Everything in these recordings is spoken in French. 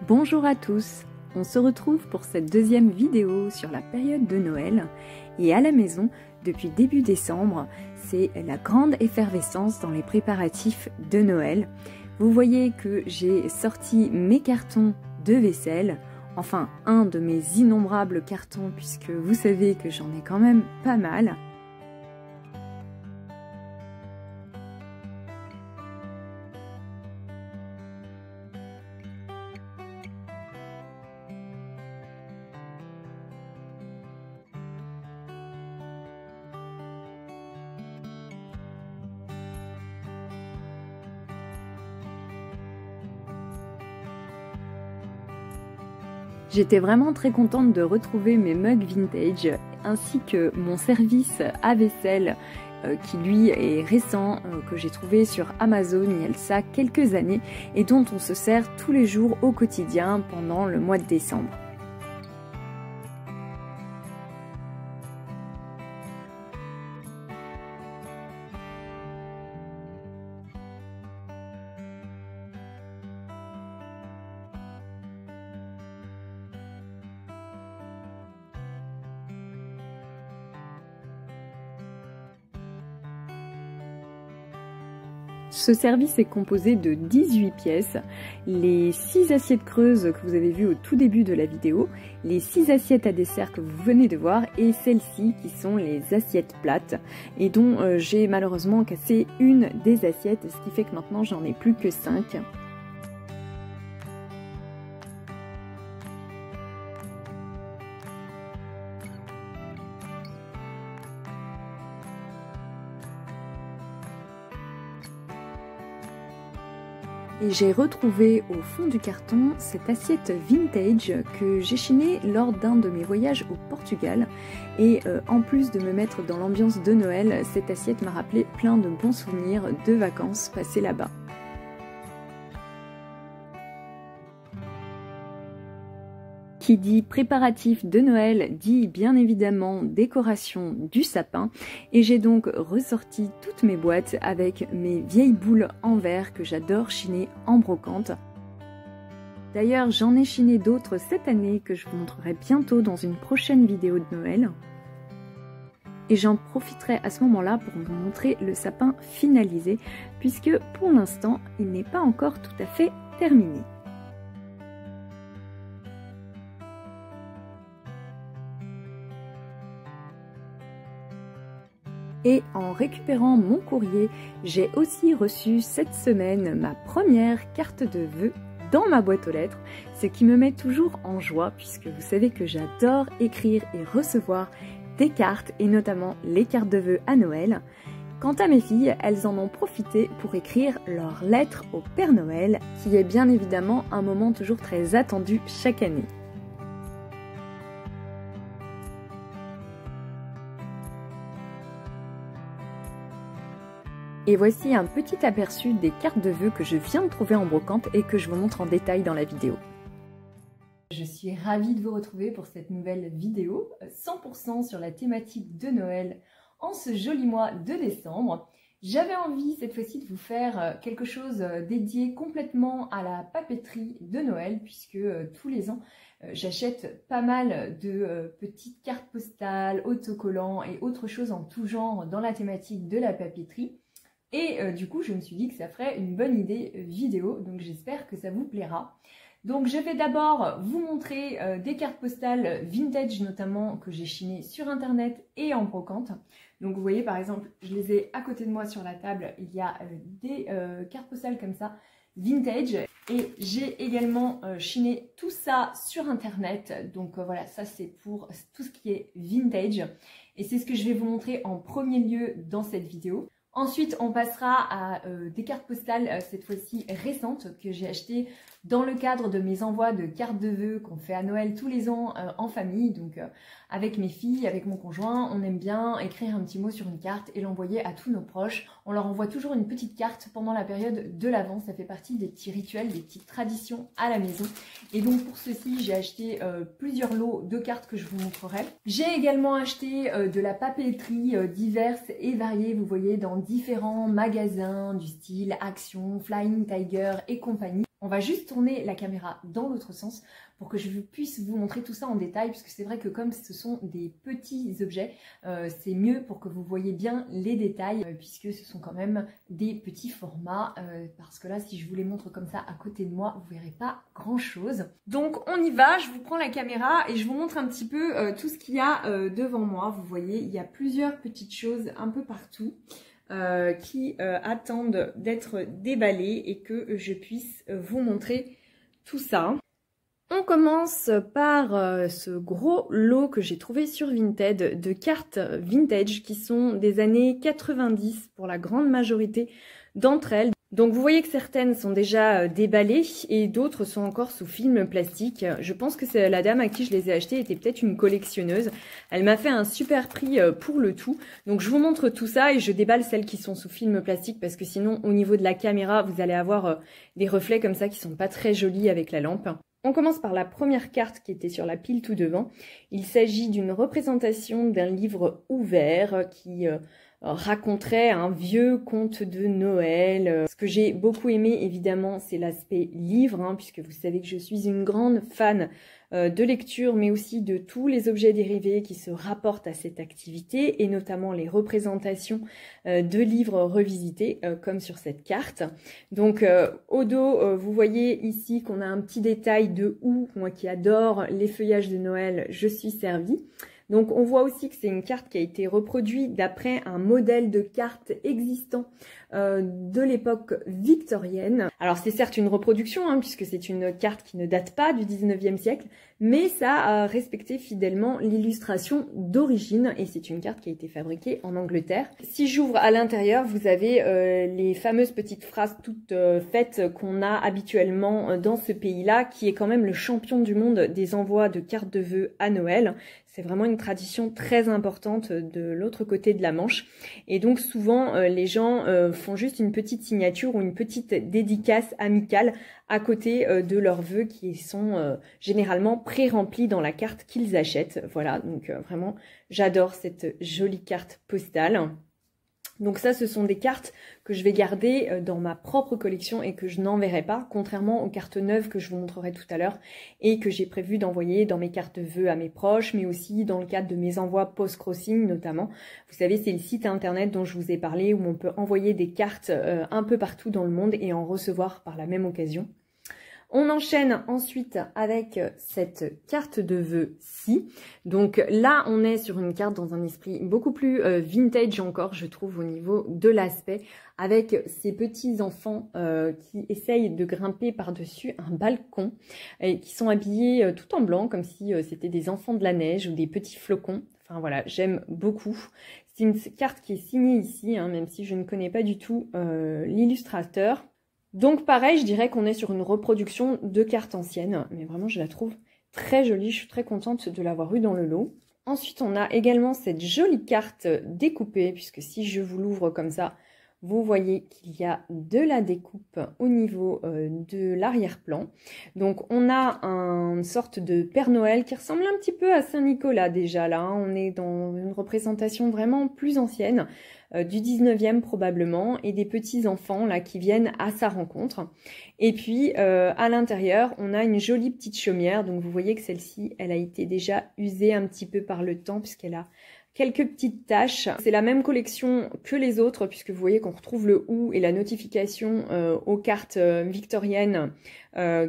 Bonjour à tous, on se retrouve pour cette deuxième vidéo sur la période de Noël et à la maison, depuis début décembre, c'est la grande effervescence dans les préparatifs de Noël. Vous voyez que j'ai sorti mes cartons de vaisselle, enfin un de mes innombrables cartons puisque vous savez que j'en ai quand même pas mal. J'étais vraiment très contente de retrouver mes mugs vintage ainsi que mon service à vaisselle qui lui est récent, que j'ai trouvé sur Amazon il y a de ça quelques années et dont on se sert tous les jours au quotidien pendant le mois de décembre. Ce service est composé de 18 pièces, les 6 assiettes creuses que vous avez vues au tout début de la vidéo, les 6 assiettes à dessert que vous venez de voir et celles-ci qui sont les assiettes plates et dont j'ai malheureusement cassé une des assiettes, ce qui fait que maintenant j'en ai plus que 5. Et j'ai retrouvé au fond du carton cette assiette vintage que j'ai chinée lors d'un de mes voyages au Portugal. Et en plus de me mettre dans l'ambiance de Noël, cette assiette m'a rappelé plein de bons souvenirs de vacances passées là-bas. Qui dit préparatif de Noël dit bien évidemment décoration du sapin et j'ai donc ressorti toutes mes boîtes avec mes vieilles boules en verre que j'adore chiner en brocante. D'ailleurs j'en ai chiné d'autres cette année que je vous montrerai bientôt dans une prochaine vidéo de Noël. Et j'en profiterai à ce moment-là pour vous montrer le sapin finalisé puisque pour l'instant il n'est pas encore tout à fait terminé. Et en récupérant mon courrier, j'ai aussi reçu cette semaine ma première carte de vœux dans ma boîte aux lettres, ce qui me met toujours en joie puisque vous savez que j'adore écrire et recevoir des cartes et notamment les cartes de vœux à Noël. Quant à mes filles, elles en ont profité pour écrire leur lettre au Père Noël, qui est bien évidemment un moment toujours très attendu chaque année. Et voici un petit aperçu des cartes de vœux que je viens de trouver en brocante et que je vous montre en détail dans la vidéo. Je suis ravie de vous retrouver pour cette nouvelle vidéo 100% sur la thématique de Noël en ce joli mois de décembre. J'avais envie cette fois-ci de vous faire quelque chose dédié complètement à la papeterie de Noël puisque tous les ans j'achète pas mal de petites cartes postales, autocollants et autres choses en tout genre dans la thématique de la papeterie. Et du coup, je me suis dit que ça ferait une bonne idée vidéo, donc j'espère que ça vous plaira. Donc je vais d'abord vous montrer des cartes postales vintage notamment que j'ai chinées sur internet et en brocante. Donc vous voyez par exemple, je les ai à côté de moi sur la table, il y a des cartes postales comme ça, vintage. Et j'ai également chiné tout ça sur internet, donc voilà, ça c'est pour tout ce qui est vintage. Et c'est ce que je vais vous montrer en premier lieu dans cette vidéo. Ensuite, on passera à des cartes postales, cette fois-ci récentes, que j'ai achetées dans le cadre de mes envois de cartes de vœux qu'on fait à Noël tous les ans en famille. Donc avec mes filles, avec mon conjoint, on aime bien écrire un petit mot sur une carte et l'envoyer à tous nos proches. On leur envoie toujours une petite carte pendant la période de l'Avent. Ça fait partie des petits rituels, des petites traditions à la maison. Et donc pour ceci, j'ai acheté plusieurs lots de cartes que je vous montrerai. J'ai également acheté de la papeterie diverse et variée, vous voyez, dans différents magasins du style Action, Flying Tiger et compagnie. On va juste tourner la caméra dans l'autre sens pour que je puisse vous montrer tout ça en détail, puisque c'est vrai que comme ce sont des petits objets, c'est mieux pour que vous voyez bien les détails, puisque ce sont quand même des petits formats, parce que là, si je vous les montre comme ça à côté de moi, vous verrez pas grand chose. Donc on y va, je vous prends la caméra et je vous montre un petit peu tout ce qu'il y a devant moi. Vous voyez, il y a plusieurs petites choses un peu partout. Qui attendent d'être déballés et que je puisse vous montrer tout ça. On commence par ce gros lot que j'ai trouvé sur Vinted de cartes vintage qui sont des années 90 pour la grande majorité d'entre elles. Donc vous voyez que certaines sont déjà déballées et d'autres sont encore sous film plastique. Je pense que c'est la dame à qui je les ai achetées était peut-être une collectionneuse. Elle m'a fait un super prix pour le tout. Donc je vous montre tout ça et je déballe celles qui sont sous film plastique parce que sinon au niveau de la caméra vous allez avoir des reflets comme ça qui sont pas très jolis avec la lampe. On commence par la première carte qui était sur la pile tout devant. Il s'agit d'une représentation d'un livre ouvert qui raconterait un vieux conte de Noël. Ce que j'ai beaucoup aimé, évidemment, c'est l'aspect livre, hein, puisque vous savez que je suis une grande fan de lecture, mais aussi de tous les objets dérivés qui se rapportent à cette activité, et notamment les représentations de livres revisités, comme sur cette carte. Donc, au dos, vous voyez ici qu'on a un petit détail de houx. Moi qui adore les feuillages de Noël, je suis servie. Donc on voit aussi que c'est une carte qui a été reproduite d'après un modèle de carte existant de l'époque victorienne. Alors c'est certes une reproduction, hein, puisque c'est une carte qui ne date pas du 19e siècle, mais ça a respecté fidèlement l'illustration d'origine et c'est une carte qui a été fabriquée en Angleterre. Si j'ouvre à l'intérieur, vous avez les fameuses petites phrases toutes faites qu'on a habituellement dans ce pays-là, qui est quand même le champion du monde des envois de cartes de vœux à Noël. C'est vraiment une tradition très importante de l'autre côté de la Manche. Et donc souvent, les gens font juste une petite signature ou une petite dédicace amicale à côté de leurs vœux qui sont généralement pré-remplis dans la carte qu'ils achètent. Voilà, donc vraiment, j'adore cette jolie carte postale. Donc ça, ce sont des cartes que je vais garder dans ma propre collection et que je n'enverrai pas, contrairement aux cartes neuves que je vous montrerai tout à l'heure et que j'ai prévu d'envoyer dans mes cartes de vœux à mes proches, mais aussi dans le cadre de mes envois post-crossing notamment. Vous savez, c'est le site internet dont je vous ai parlé où on peut envoyer des cartes un peu partout dans le monde et en recevoir par la même occasion. On enchaîne ensuite avec cette carte de vœux-ci. Donc là, on est sur une carte dans un esprit beaucoup plus vintage encore, je trouve, au niveau de l'aspect, avec ces petits enfants qui essayent de grimper par-dessus un balcon et qui sont habillés tout en blanc, comme si c'était des enfants de la neige ou des petits flocons. Enfin voilà, j'aime beaucoup. C'est une carte qui est signée ici, hein, même si je ne connais pas du tout l'illustrateur. Donc pareil, je dirais qu'on est sur une reproduction de cartes anciennes, mais vraiment je la trouve très jolie, je suis très contente de l'avoir eue dans le lot. Ensuite on a également cette jolie carte découpée, puisque si je vous l'ouvre comme ça, vous voyez qu'il y a de la découpe au niveau de l'arrière-plan. Donc on a une sorte de Père Noël qui ressemble un petit peu à Saint-Nicolas déjà là, hein. On est dans une représentation vraiment plus ancienne. Du 19e probablement, et des petits enfants là qui viennent à sa rencontre. Et puis à l'intérieur, on a une jolie petite chaumière, donc vous voyez que celle-ci, elle a été déjà usée un petit peu par le temps puisqu'elle a quelques petites taches. C'est la même collection que les autres puisque vous voyez qu'on retrouve le houx et la notification aux cartes victoriennes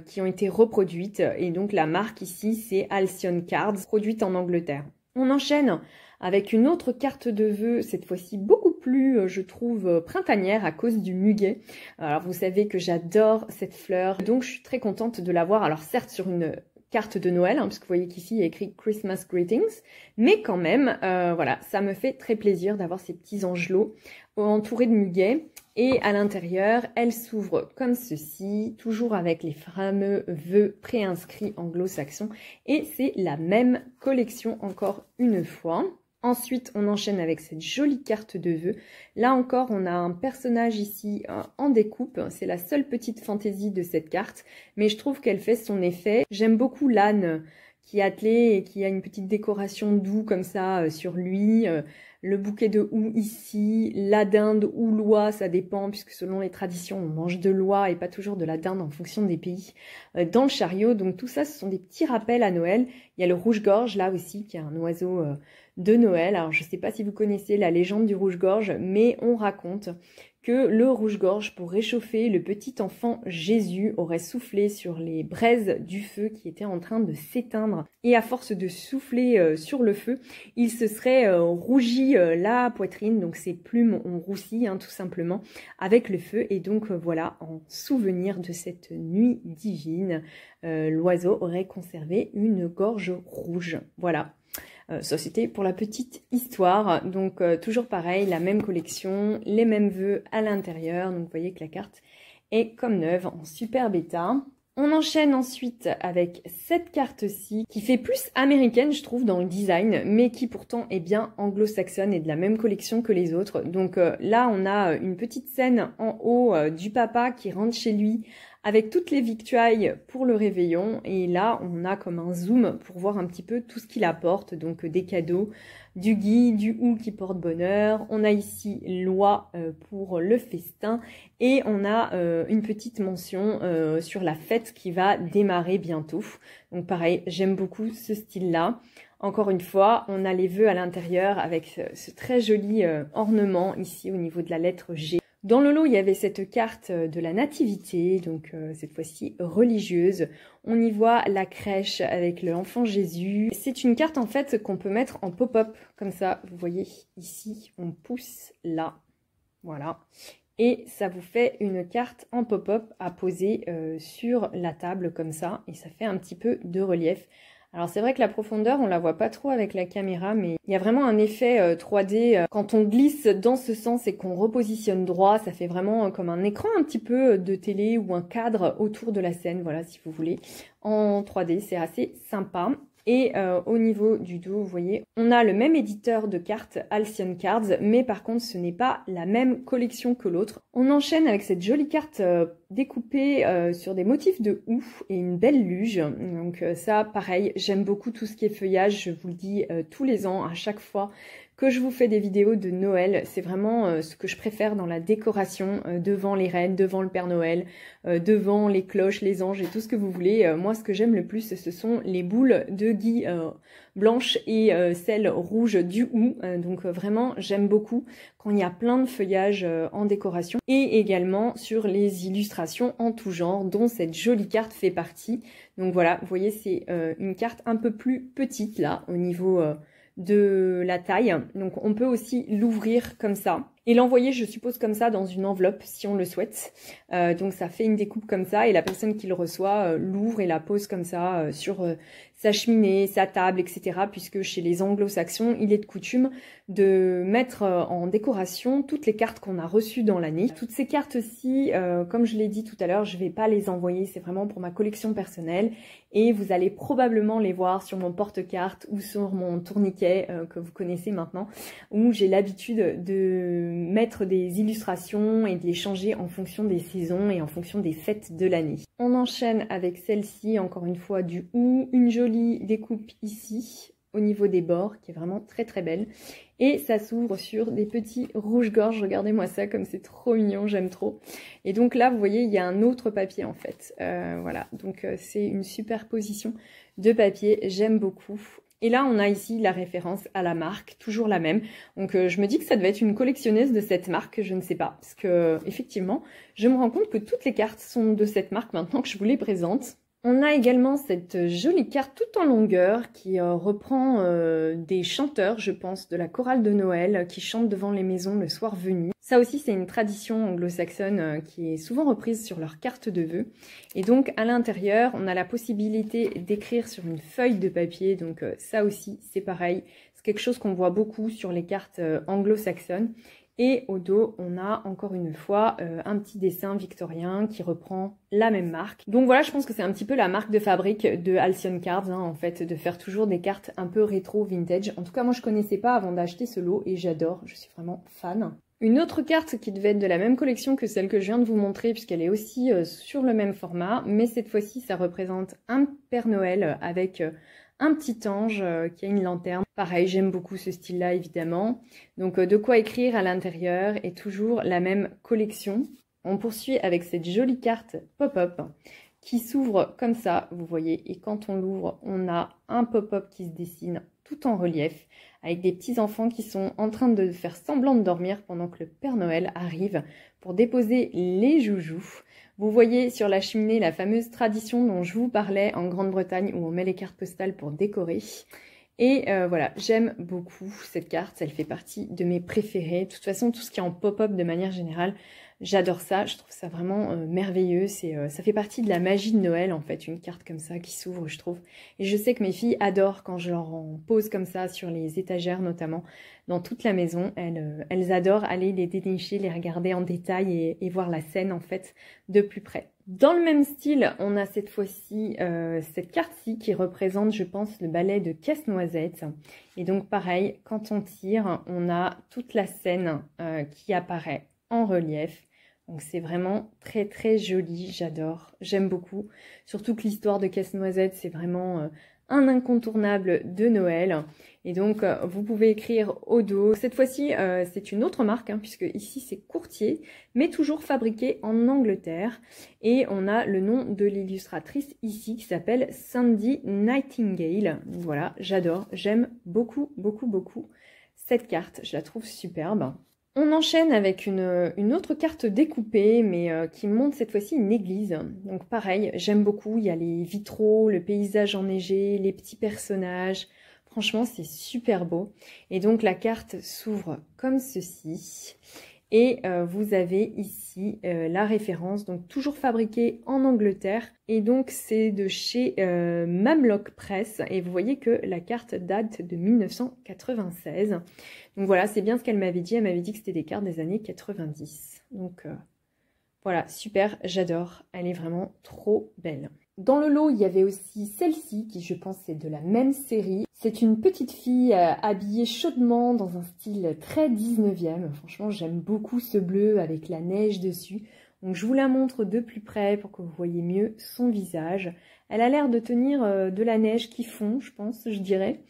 qui ont été reproduites. Et donc la marque ici, c'est Halcyon Cards, produite en Angleterre. On enchaîne avec une autre carte de vœux, cette fois-ci beaucoup plus, je trouve, printanière à cause du muguet. Alors vous savez que j'adore cette fleur, donc je suis très contente de l'avoir. Alors certes sur une carte de Noël, hein, parce que vous voyez qu'ici il y a écrit Christmas Greetings, mais quand même, voilà, ça me fait très plaisir d'avoir ces petits angelots entourés de muguet. Et à l'intérieur, elle s'ouvre comme ceci, toujours avec les fameux vœux préinscrits anglo-saxons. Et c'est la même collection encore une fois. Ensuite, on enchaîne avec cette jolie carte de vœux. Là encore, on a un personnage ici en découpe. C'est la seule petite fantaisie de cette carte, mais je trouve qu'elle fait son effet. J'aime beaucoup l'âne qui est attelé et qui a une petite décoration d'oue comme ça sur lui. Le bouquet de houx ici, la dinde ou l'oie, ça dépend puisque selon les traditions on mange de l'oie et pas toujours de la dinde en fonction des pays dans le chariot. Donc tout ça ce sont des petits rappels à Noël. Il y a le rouge-gorge là aussi qui est un oiseau de Noël. Alors je ne sais pas si vous connaissez la légende du rouge-gorge, mais on raconte que le rouge-gorge, pour réchauffer le petit enfant Jésus, aurait soufflé sur les braises du feu qui était en train de s'éteindre. Et à force de souffler sur le feu, il se serait rougi la poitrine, donc ses plumes ont roussi tout simplement avec le feu. Et donc voilà, en souvenir de cette nuit divine, l'oiseau aurait conservé une gorge rouge. Voilà. Ça c'était pour la petite histoire, donc toujours pareil, la même collection, les mêmes vœux à l'intérieur, donc vous voyez que la carte est comme neuve en super bêta. On enchaîne ensuite avec cette carte-ci qui fait plus américaine je trouve dans le design, mais qui pourtant est bien anglo-saxonne et de la même collection que les autres. Donc là on a une petite scène en haut du papa qui rentre chez lui avec toutes les victuailles pour le réveillon, et là on a comme un zoom pour voir un petit peu tout ce qu'il apporte, donc des cadeaux, du gui, du hou qui porte bonheur, on a ici l'oie pour le festin, et on a une petite mention sur la fête qui va démarrer bientôt. Donc pareil, j'aime beaucoup ce style-là. Encore une fois, on a les vœux à l'intérieur avec ce très joli ornement ici au niveau de la lettre G. Dans le lot, il y avait cette carte de la nativité, donc cette fois-ci religieuse. On y voit la crèche avec l'enfant Jésus. C'est une carte en fait qu'on peut mettre en pop-up, comme ça. Vous voyez ici, on pousse là, voilà. Et ça vous fait une carte en pop-up à poser sur la table comme ça. Et ça fait un petit peu de relief. Alors c'est vrai que la profondeur, on la voit pas trop avec la caméra, mais il y a vraiment un effet 3D. Quand on glisse dans ce sens et qu'on repositionne droit, ça fait vraiment comme un écran un petit peu de télé ou un cadre autour de la scène, voilà, si vous voulez, en 3D. C'est assez sympa. Et au niveau du dos, vous voyez, on a le même éditeur de cartes Alcyon Cards, mais par contre, ce n'est pas la même collection que l'autre. On enchaîne avec cette jolie carte découpée sur des motifs de houx et une belle luge. Donc ça, pareil, j'aime beaucoup tout ce qui est feuillage, je vous le dis tous les ans, à chaque fois que je vous fais des vidéos de Noël. C'est vraiment ce que je préfère dans la décoration, devant les reines, devant le Père Noël, devant les cloches, les anges et tout ce que vous voulez. Moi, ce que j'aime le plus, ce sont les boules de gui blanches et celles rouges du houx. Donc vraiment, j'aime beaucoup quand il y a plein de feuillage en décoration. Et également sur les illustrations en tout genre, dont cette jolie carte fait partie. Donc voilà, vous voyez, c'est une carte un peu plus petite là, au niveau de la taille. Donc on peut aussi l'ouvrir comme ça et l'envoyer, je suppose, comme ça dans une enveloppe si on le souhaite. Donc ça fait une découpe comme ça et la personne qui le reçoit l'ouvre et la pose comme ça sur sa cheminée, sa table, etc. Puisque chez les anglo-saxons, il est de coutume de mettre en décoration toutes les cartes qu'on a reçues dans l'année. Toutes ces cartes-ci, comme je l'ai dit tout à l'heure, je ne vais pas les envoyer, c'est vraiment pour ma collection personnelle. Et vous allez probablement les voir sur mon porte-carte ou sur mon tourniquet que vous connaissez maintenant, où j'ai l'habitude de mettre des illustrations et de les changer en fonction des saisons et en fonction des fêtes de l'année. On enchaîne avec celle-ci, encore une fois du houx, une jolie découpe ici au niveau des bords qui est vraiment très très belle, et ça s'ouvre sur des petits rouge-gorge. Regardez-moi ça, comme c'est trop mignon, j'aime trop. Et donc là vous voyez, il y a un autre papier en fait, voilà, donc c'est une superposition de papier, j'aime beaucoup. Et là, on a ici la référence à la marque, toujours la même. Donc je me dis que ça devait être une collectionneuse de cette marque, je ne sais pas. Parce que effectivement, je me rends compte que toutes les cartes sont de cette marque maintenant que je vous les présente. On a également cette jolie carte toute en longueur qui reprend des chanteurs, je pense, de la chorale de Noël qui chantent devant les maisons le soir venu. Ça aussi, c'est une tradition anglo-saxonne qui est souvent reprise sur leur carte de vœux. Et donc, à l'intérieur, on a la possibilité d'écrire sur une feuille de papier. Donc, ça aussi, c'est pareil. C'est quelque chose qu'on voit beaucoup sur les cartes anglo-saxonnes. Et au dos, on a encore une fois un petit dessin victorien qui reprend la même marque. Donc voilà, je pense que c'est un petit peu la marque de fabrique de Alcyon Cards, en fait, de faire toujours des cartes un peu rétro vintage. En tout cas, moi je connaissais pas avant d'acheter ce lot et j'adore, je suis vraiment fan. Une autre carte qui devait être de la même collection que celle que je viens de vous montrer, puisqu'elle est aussi sur le même format, mais cette fois-ci ça représente un Père Noël avec un petit ange qui a une lanterne. Pareil, j'aime beaucoup ce style-là évidemment. Donc de quoi écrire à l'intérieur et toujours la même collection. On poursuit avec cette jolie carte pop-up qui s'ouvre comme ça, vous voyez. Et quand on l'ouvre, on a un pop-up qui se dessine tout en relief avec des petits enfants qui sont en train de faire semblant de dormir pendant que le Père Noël arrive pour déposer les joujoux. Vous voyez sur la cheminée la fameuse tradition dont je vous parlais en Grande-Bretagne où on met les cartes postales pour décorer. Et voilà, j'aime beaucoup cette carte, elle fait partie de mes préférées. De toute façon, tout ce qui est en pop-up de manière générale, j'adore ça, je trouve ça vraiment merveilleux. Ça fait partie de la magie de Noël en fait, une carte comme ça qui s'ouvre, je trouve. Et je sais que mes filles adorent quand je leur en pose comme ça sur les étagères notamment, dans toute la maison. Elles adorent aller les dénicher, les regarder en détail et voir la scène en fait de plus près. Dans le même style, on a cette fois-ci cette carte-ci qui représente, je pense, le ballet de Casse-Noisette. Et donc pareil, quand on tire, on a toute la scène qui apparaît en relief. Donc c'est vraiment très très joli, j'adore, j'aime beaucoup. Surtout que l'histoire de Casse-Noisette, c'est vraiment un incontournable de Noël. Et donc vous pouvez écrire au dos. Cette fois-ci c'est une autre marque, puisque ici c'est Courtier, mais toujours fabriqué en Angleterre. Et on a le nom de l'illustratrice ici qui s'appelle Sandy Nightingale. Voilà, j'adore, j'aime beaucoup beaucoup beaucoup cette carte, je la trouve superbe. On enchaîne avec une autre carte découpée, mais qui montre cette fois-ci une église. Donc pareil, j'aime beaucoup, il y a les vitraux, le paysage enneigé, les petits personnages. Franchement, c'est super beau. Et donc la carte s'ouvre comme ceci. Et vous avez ici la référence, donc toujours fabriqué en Angleterre. Et donc c'est de chez Mamlock Press. Et vous voyez que la carte date de 1996. Donc voilà, c'est bien ce qu'elle m'avait dit. Elle m'avait dit que c'était des cartes des années 90. Donc voilà, super, j'adore. Elle est vraiment trop belle. Dans le lot, il y avait aussi celle-ci, qui je pense est de la même série. C'est une petite fille habillée chaudement dans un style très 19e. Franchement, j'aime beaucoup ce bleu avec la neige dessus. Donc je vous la montre de plus près pour que vous voyez mieux son visage. Elle a l'air de tenir de la neige qui fond, je pense, je dirais.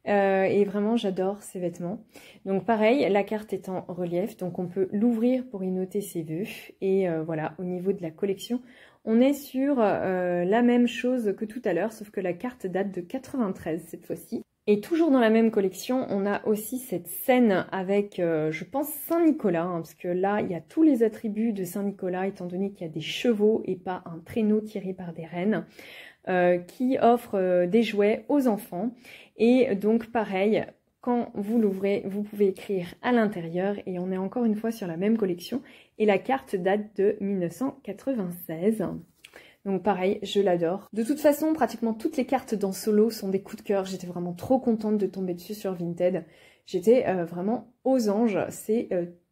Et vraiment, j'adore ces vêtements. Donc pareil, la carte est en relief, donc on peut l'ouvrir pour y noter ses vœux. Et voilà, au niveau de la collection, on est sur la même chose que tout à l'heure, sauf que la carte date de 93 cette fois-ci. Et toujours dans la même collection, on a aussi cette scène avec, je pense, Saint-Nicolas, parce que là, il y a tous les attributs de Saint-Nicolas, étant donné qu'il y a des chevaux et pas un traîneau tiré par des rennes, qui offre des jouets aux enfants. Et donc, pareil, quand vous l'ouvrez, vous pouvez écrire à l'intérieur, et on est encore une fois sur la même collection. Et la carte date de 1996. Donc pareil, je l'adore. De toute façon, pratiquement toutes les cartes dans ce lot sont des coups de cœur. J'étais vraiment trop contente de tomber dessus sur Vinted. J'étais vraiment aux anges. C'est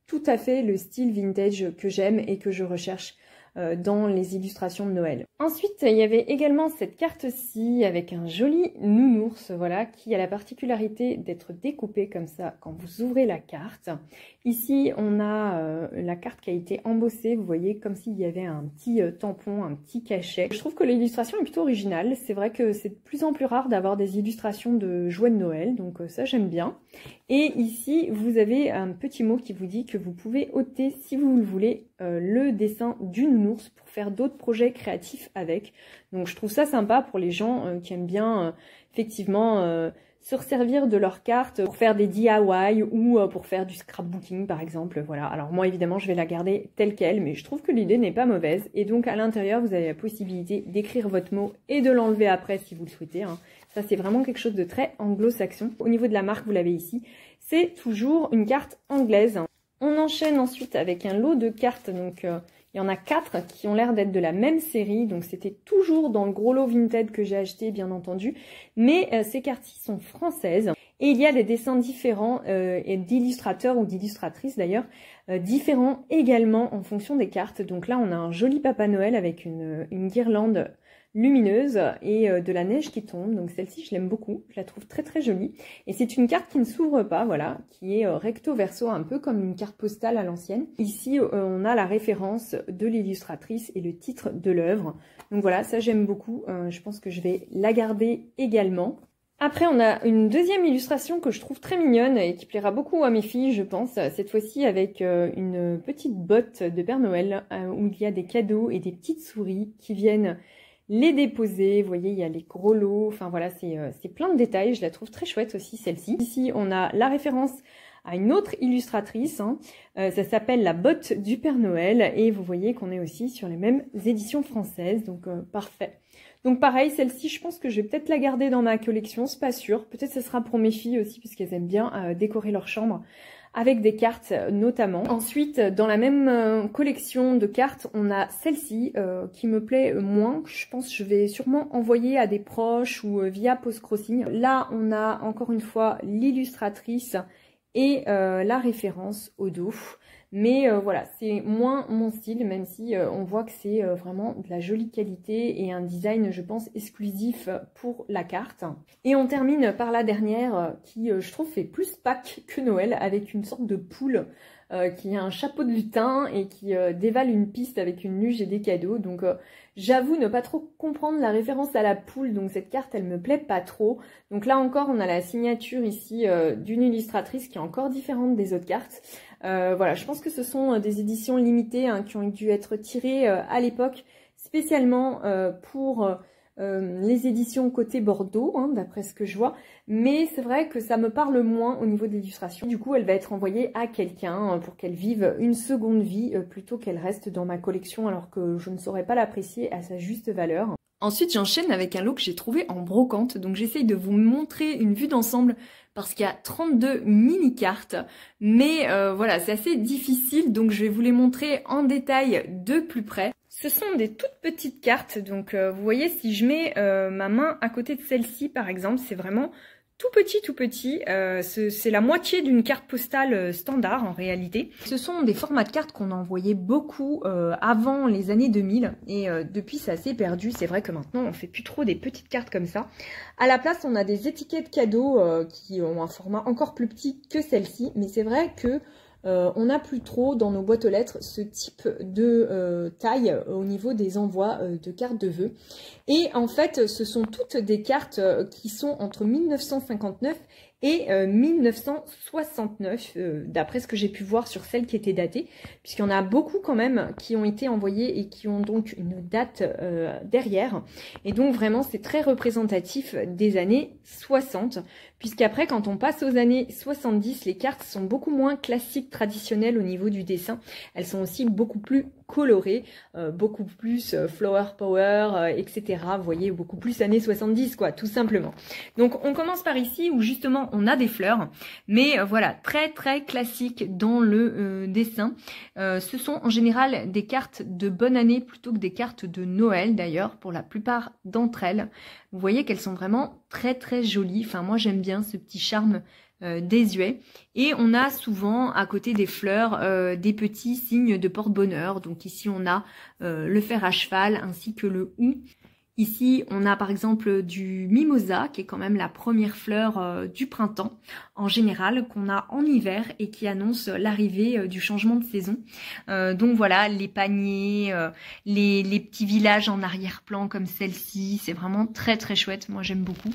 tout à fait le style vintage que j'aime et que je recherche dans les illustrations de Noël. Ensuite, il y avait également cette carte-ci avec un joli nounours, voilà, qui a la particularité d'être découpé comme ça quand vous ouvrez la carte. Ici, on a la carte qui a été embossée, vous voyez, comme s'il y avait un petit tampon, un petit cachet. Je trouve que l'illustration est plutôt originale. C'est vrai que c'est de plus en plus rare d'avoir des illustrations de jouets de Noël, donc ça j'aime bien. Et ici, vous avez un petit mot qui vous dit que vous pouvez ôter, si vous le voulez, le dessin du nounours pour faire d'autres projets créatifs avec. Donc je trouve ça sympa pour les gens qui aiment bien effectivement se resservir de leurs cartes pour faire des DIY ou pour faire du scrapbooking par exemple. Voilà. Alors moi évidemment je vais la garder telle qu'elle, mais je trouve que l'idée n'est pas mauvaise. Et donc à l'intérieur vous avez la possibilité d'écrire votre mot et de l'enlever après si vous le souhaitez. Ça c'est vraiment quelque chose de très anglo-saxon. Au niveau de la marque, vous l'avez ici, c'est toujours une carte anglaise. On enchaîne ensuite avec un lot de cartes, donc il y en a 4 qui ont l'air d'être de la même série, donc c'était toujours dans le gros lot Vinted que j'ai acheté bien entendu, mais ces cartes-ci sont françaises et il y a des dessins différents et d'illustrateurs ou d'illustratrices d'ailleurs, différents également en fonction des cartes. Donc là on a un joli Papa Noël avec une guirlande lumineuse et de la neige qui tombe, donc celle-ci je l'aime beaucoup, je la trouve très très jolie et c'est une carte qui ne s'ouvre pas, voilà, qui est recto verso, un peu comme une carte postale à l'ancienne. Ici on a la référence de l'illustratrice et le titre de l'œuvre, donc voilà, ça j'aime beaucoup, je pense que je vais la garder également. Après, on a une deuxième illustration que je trouve très mignonne et qui plaira beaucoup à mes filles, je pense. Cette fois-ci avec une petite botte de Père Noël où il y a des cadeaux et des petites souris qui viennent les déposer. Vous voyez, il y a les gros lots. Enfin voilà, c'est plein de détails. Je la trouve très chouette aussi, celle-ci. Ici, on a la référence à une autre illustratrice. Hein. Ça s'appelle La botte du Père Noël. Et vous voyez qu'on est aussi sur les mêmes éditions françaises. Donc, parfait. Donc pareil, celle-ci, je pense que je vais peut-être la garder dans ma collection, c'est pas sûr. Peut-être ce sera pour mes filles aussi, puisqu'elles aiment bien décorer leur chambre avec des cartes notamment. Ensuite, dans la même collection de cartes, on a celle-ci qui me plaît moins. Je pense que je vais sûrement envoyer à des proches ou via post-crossing. Là, on a encore une fois l'illustratrice et la référence au dos. Mais voilà, c'est moins mon style, même si on voit que c'est vraiment de la jolie qualité et un design, je pense, exclusif pour la carte. Et on termine par la dernière qui, je trouve, fait plus Pâques que Noël, avec une sorte de poule qui a un chapeau de lutin et qui dévale une piste avec une luge et des cadeaux. Donc j'avoue ne pas trop comprendre la référence à la poule, donc cette carte elle me plaît pas trop. Donc là encore on a la signature ici d'une illustratrice qui est encore différente des autres cartes. Voilà, je pense que ce sont des éditions limitées hein, qui ont dû être tirées à l'époque spécialement pour les éditions côté Bordeaux, hein, d'après ce que je vois. Mais c'est vrai que ça me parle moins au niveau de l'illustration. Du coup, elle va être envoyée à quelqu'un pour qu'elle vive une seconde vie plutôt qu'elle reste dans ma collection alors que je ne saurais pas l'apprécier à sa juste valeur. Ensuite, j'enchaîne avec un lot que j'ai trouvé en brocante. Donc, j'essaye de vous montrer une vue d'ensemble parce qu'il y a 32 mini-cartes. Mais voilà, c'est assez difficile. Donc, je vais vous les montrer en détail de plus près. Ce sont des toutes petites cartes. Donc, vous voyez, si je mets ma main à côté de celle-ci, par exemple, c'est vraiment tout petit, tout petit. C'est la moitié d'une carte postale standard en réalité. Ce sont des formats de cartes qu'on envoyait beaucoup avant les années 2000 et depuis c'est assez perdu. C'est vrai que maintenant on fait plus trop des petites cartes comme ça. À la place on a des étiquettes cadeaux qui ont un format encore plus petit que celle-ci, mais c'est vrai que on n'a plus trop dans nos boîtes aux lettres ce type de taille au niveau des envois de cartes de vœux. Et en fait, ce sont toutes des cartes qui sont entre 1959 et 1969, d'après ce que j'ai pu voir sur celles qui étaient datées, puisqu'il y en a beaucoup quand même qui ont été envoyées et qui ont donc une date derrière. Et donc vraiment, c'est très représentatif des années 60, puisqu'après, quand on passe aux années 70, les cartes sont beaucoup moins classiques, traditionnelles au niveau du dessin. Elles sont aussi beaucoup plus colorées, beaucoup plus flower power, etc. Vous voyez, beaucoup plus années 70, quoi, tout simplement. Donc, on commence par ici, où justement, on a des fleurs, mais voilà, très très classique dans le dessin. Ce sont en général des cartes de bonne année plutôt que des cartes de Noël, d'ailleurs, pour la plupart d'entre elles. Vous voyez qu'elles sont vraiment très très jolies. Enfin, moi, j'aime bien ce petit charme désuet. Et on a souvent à côté des fleurs des petits signes de porte-bonheur. Donc ici on a le fer à cheval ainsi que le hou. Ici, on a par exemple du mimosa, qui est quand même la première fleur du printemps, en général, qu'on a en hiver et qui annonce l'arrivée du changement de saison. Donc voilà, les paniers, les petits villages en arrière-plan comme celle-ci, c'est vraiment très très chouette, moi j'aime beaucoup.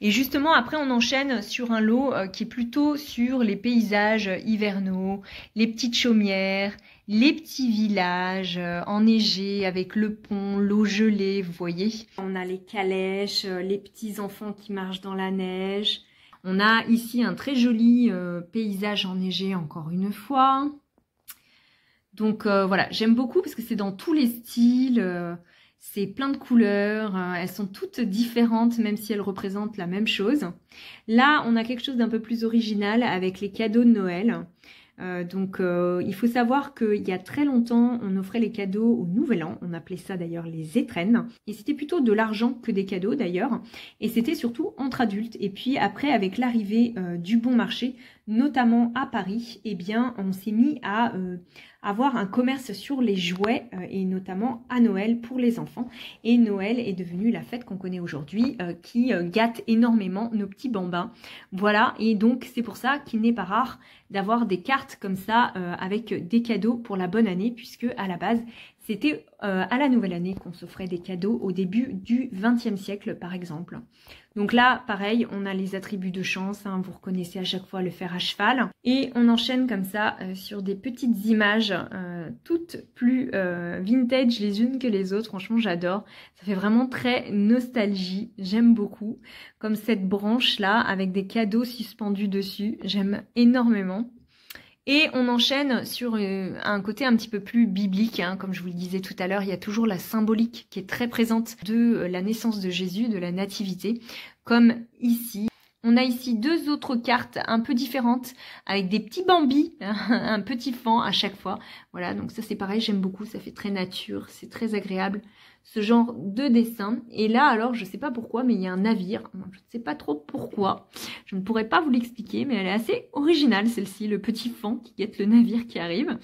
Et justement, après on enchaîne sur un lot qui est plutôt sur les paysages hivernaux, les petites chaumières, les petits villages enneigés avec le pont, l'eau gelée, vous voyez. On a les calèches, les petits enfants qui marchent dans la neige. On a ici un très joli paysage enneigé encore une fois. Donc voilà, j'aime beaucoup parce que c'est dans tous les styles, c'est plein de couleurs, elles sont toutes différentes même si elles représentent la même chose. Là, on a quelque chose d'un peu plus original avec les cadeaux de Noël. Il faut savoir qu'il y a très longtemps, on offrait les cadeaux au Nouvel An. On appelait ça d'ailleurs les étrennes. Et c'était plutôt de l'argent que des cadeaux d'ailleurs. Et c'était surtout entre adultes. Et puis après, avec l'arrivée du bon marché, notamment à Paris, eh bien, on s'est mis à avoir un commerce sur les jouets et notamment à Noël pour les enfants. Et Noël est devenu la fête qu'on connaît aujourd'hui qui gâte énormément nos petits bambins. Voilà, et donc c'est pour ça qu'il n'est pas rare d'avoir des cartes comme ça avec des cadeaux pour la bonne année puisque à la base C'était à la nouvelle année qu'on s'offrait des cadeaux au début du XXe siècle par exemple. Donc là, pareil, on a les attributs de chance, hein, vous reconnaissez à chaque fois le fer à cheval. Et on enchaîne comme ça sur des petites images toutes plus vintage les unes que les autres. Franchement, j'adore. Ça fait vraiment très nostalgie, j'aime beaucoup. Comme cette branche là avec des cadeaux suspendus dessus, j'aime énormément. Et on enchaîne sur un côté un petit peu plus biblique, hein. Comme je vous le disais tout à l'heure, il y a toujours la symbolique qui est très présente de la naissance de Jésus, de la nativité, comme ici. On a ici deux autres cartes un peu différentes, avec des petits bambis, un petit fan à chaque fois. Voilà, donc ça c'est pareil, j'aime beaucoup, ça fait très nature, c'est très agréable, ce genre de dessin. Et là, alors, je sais pas pourquoi, mais il y a un navire. Je ne sais pas trop pourquoi. Je ne pourrais pas vous l'expliquer, mais elle est assez originale, celle-ci. Le petit fan qui guette le navire qui arrive.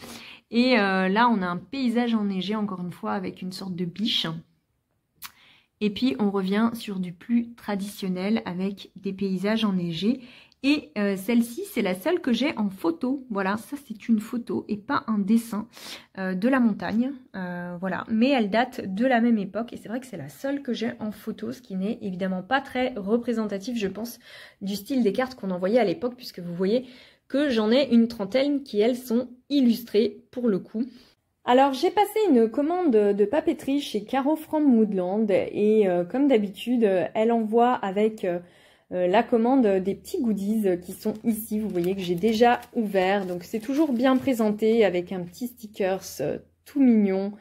Et là, on a un paysage enneigé, encore une fois, avec une sorte de biche. Et puis, on revient sur du plus traditionnel, avec des paysages enneigés. Et celle-ci, c'est la seule que j'ai en photo. Voilà, ça c'est une photo et pas un dessin de la montagne. Voilà, mais elle date de la même époque et c'est vrai que c'est la seule que j'ai en photo, ce qui n'est évidemment pas très représentatif, je pense, du style des cartes qu'on envoyait à l'époque, puisque vous voyez que j'en ai une trentaine qui, elles, sont illustrées pour le coup. Alors j'ai passé une commande de papeterie chez Caro from Woodland et comme d'habitude, elle envoie avec... la commande des petits goodies qui sont ici, vous voyez que j'ai déjà ouvert, donc c'est toujours bien présenté avec un petit stickers tout mignon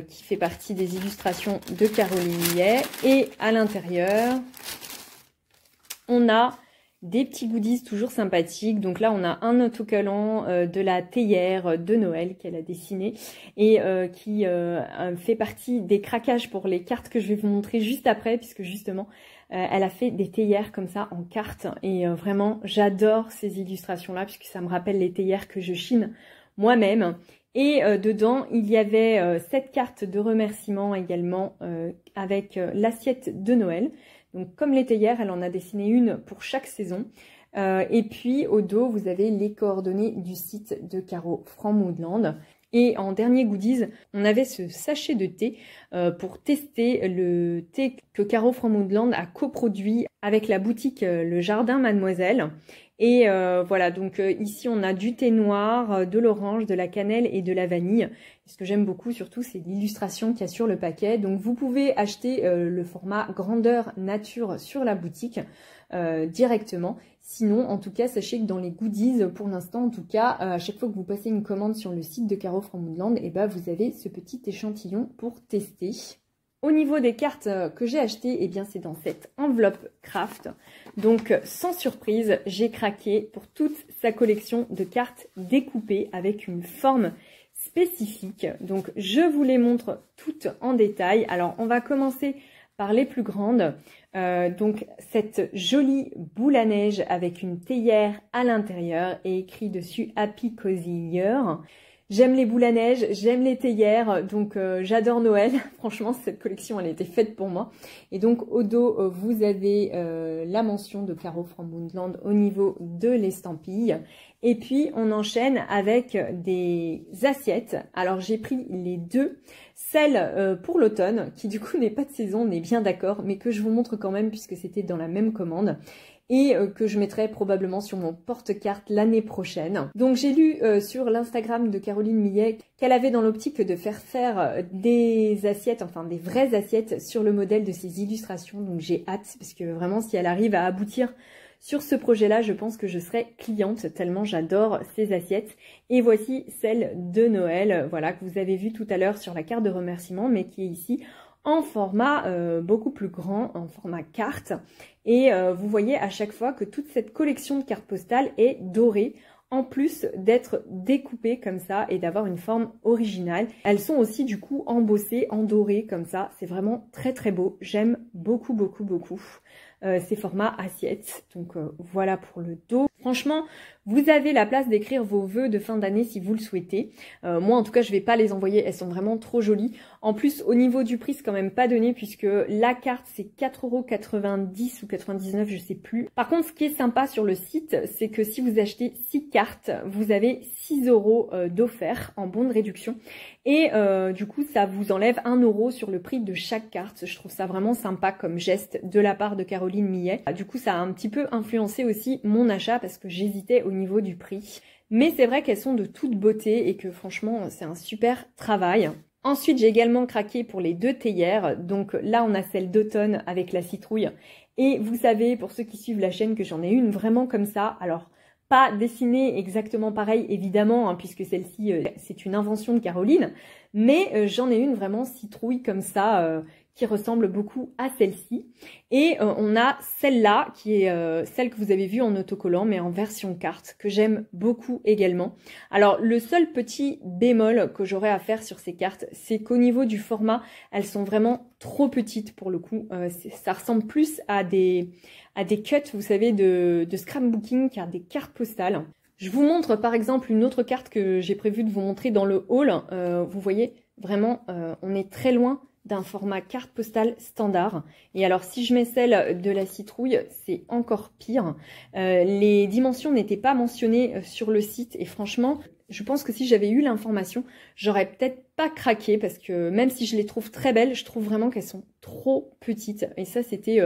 qui fait partie des illustrations de Caroline Millet. Et à l'intérieur, on a des petits goodies toujours sympathiques. Donc là, on a un autocollant de la théière de Noël qu'elle a dessiné et qui fait partie des craquages pour les cartes que je vais vous montrer juste après, puisque justement, elle a fait des théières comme ça en cartes et vraiment j'adore ces illustrations-là puisque ça me rappelle les théières que je chine moi-même. Et dedans, il y avait cette carte de remerciement également avec l'assiette de Noël. Donc comme les théières, elle en a dessiné une pour chaque saison. Et puis au dos, vous avez les coordonnées du site de Caro from Woodland. Et en dernier goodies, on avait ce sachet de thé pour tester le thé que Caro from Woodland a coproduit avec la boutique Le Jardin Mademoiselle. Et voilà, donc ici on a du thé noir, de l'orange, de la cannelle et de la vanille. Ce que j'aime beaucoup surtout, c'est l'illustration qu'il y a sur le paquet. Donc vous pouvez acheter le format grandeur nature sur la boutique directement. Sinon, en tout cas, sachez que dans les goodies, pour l'instant, en tout cas, à chaque fois que vous passez une commande sur le site de Caro from Woodland, et ben, vous avez ce petit échantillon pour tester. Au niveau des cartes que j'ai achetées, eh bien, c'est dans cette enveloppe craft. Donc, sans surprise, j'ai craqué pour toute sa collection de cartes découpées avec une forme spécifique. Donc, je vous les montre toutes en détail. Alors, on va commencer par les plus grandes. Donc cette jolie boule à neige avec une théière à l'intérieur et écrit dessus Happy Cozy Year. J'aime les boules à neige, j'aime les théières, donc j'adore Noël. Franchement, cette collection, elle a été faite pour moi. Et donc au dos, vous avez la mention de Caro from Woodland au niveau de l'estampille. Et puis on enchaîne avec des assiettes. Alors j'ai pris les deux. Celle pour l'automne, qui du coup n'est pas de saison, on est bien d'accord, mais que je vous montre quand même puisque c'était dans la même commande. Et que je mettrai probablement sur mon porte-carte l'année prochaine. Donc j'ai lu sur l'Instagram de Caroline Millet qu'elle avait dans l'optique de faire des assiettes, enfin des vraies assiettes sur le modèle de ses illustrations. Donc j'ai hâte, parce que vraiment si elle arrive à aboutir sur ce projet-là, je pense que je serai cliente tellement j'adore ces assiettes. Et voici celle de Noël, voilà, que vous avez vue tout à l'heure sur la carte de remerciement, mais qui est ici en format beaucoup plus grand, en format carte. Et vous voyez à chaque fois que toute cette collection de cartes postales est dorée, en plus d'être découpées comme ça et d'avoir une forme originale. Elles sont aussi du coup embossées en doré comme ça. C'est vraiment très très beau. J'aime beaucoup beaucoup beaucoup ces formats assiettes. Donc voilà pour le dos. Franchement, vous avez la place d'écrire vos vœux de fin d'année si vous le souhaitez. Moi, en tout cas, je vais pas les envoyer. Elles sont vraiment trop jolies. En plus, au niveau du prix, c'est quand même pas donné puisque la carte, c'est 4,90 € ou 99, je sais plus. Par contre, ce qui est sympa sur le site, c'est que si vous achetez 6 cartes, vous avez 6 € d'offert en bon de réduction. Et du coup, ça vous enlève 1 € sur le prix de chaque carte. Je trouve ça vraiment sympa comme geste de la part de Caroline Millet. Du coup, ça a un petit peu influencé aussi mon achat parce que j'hésitais au niveau du prix. Mais c'est vrai qu'elles sont de toute beauté et que franchement, c'est un super travail. Ensuite, j'ai également craqué pour les 2 théières. Donc là, on a celle d'automne avec la citrouille. Et vous savez, pour ceux qui suivent la chaîne, que j'en ai une vraiment comme ça. Alors, pas dessinée exactement pareil, évidemment, hein, puisque celle-ci, c'est une invention de Caroline. Mais j'en ai une vraiment citrouille comme ça, qui ressemble beaucoup à celle-ci. Et on a celle-là, qui est celle que vous avez vue en autocollant, mais en version carte, que j'aime beaucoup également. Alors, le seul petit bémol que j'aurais à faire sur ces cartes, c'est qu'au niveau du format, elles sont vraiment trop petites pour le coup. Ça ressemble plus à des cuts, vous savez, de scrapbooking qu'à des cartes postales. Je vous montre par exemple une autre carte que j'ai prévu de vous montrer dans le haul. Vous voyez, vraiment, on est très loin d'un format carte postale standard. Et alors si je mets celle de la citrouille, c'est encore pire. Les dimensions n'étaient pas mentionnées sur le site et franchement, je pense que si j'avais eu l'information, j'aurais peut-être pas craqué parce que même si je les trouve très belles, je trouve vraiment qu'elles sont trop petites. Et ça, c'était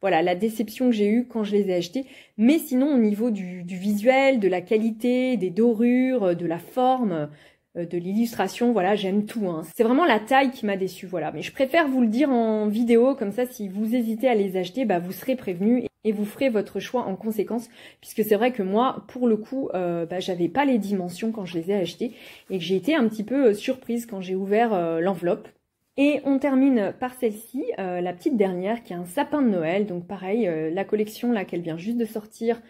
voilà la déception que j'ai eue quand je les ai achetées. Mais sinon, au niveau du visuel, de la qualité, des dorures, de la forme, de l'illustration, voilà, j'aime tout. Hein. C'est vraiment la taille qui m'a déçue, voilà. Mais je préfère vous le dire en vidéo, comme ça, si vous hésitez à les acheter, bah, vous serez prévenus et vous ferez votre choix en conséquence. Puisque c'est vrai que moi, pour le coup, bah, j'avais pas les dimensions quand je les ai achetées et que j'ai été un petit peu surprise quand j'ai ouvert l'enveloppe. Et on termine par celle-ci, la petite dernière, qui est un sapin de Noël. Donc pareil, la collection là qu'elle vient juste de sortir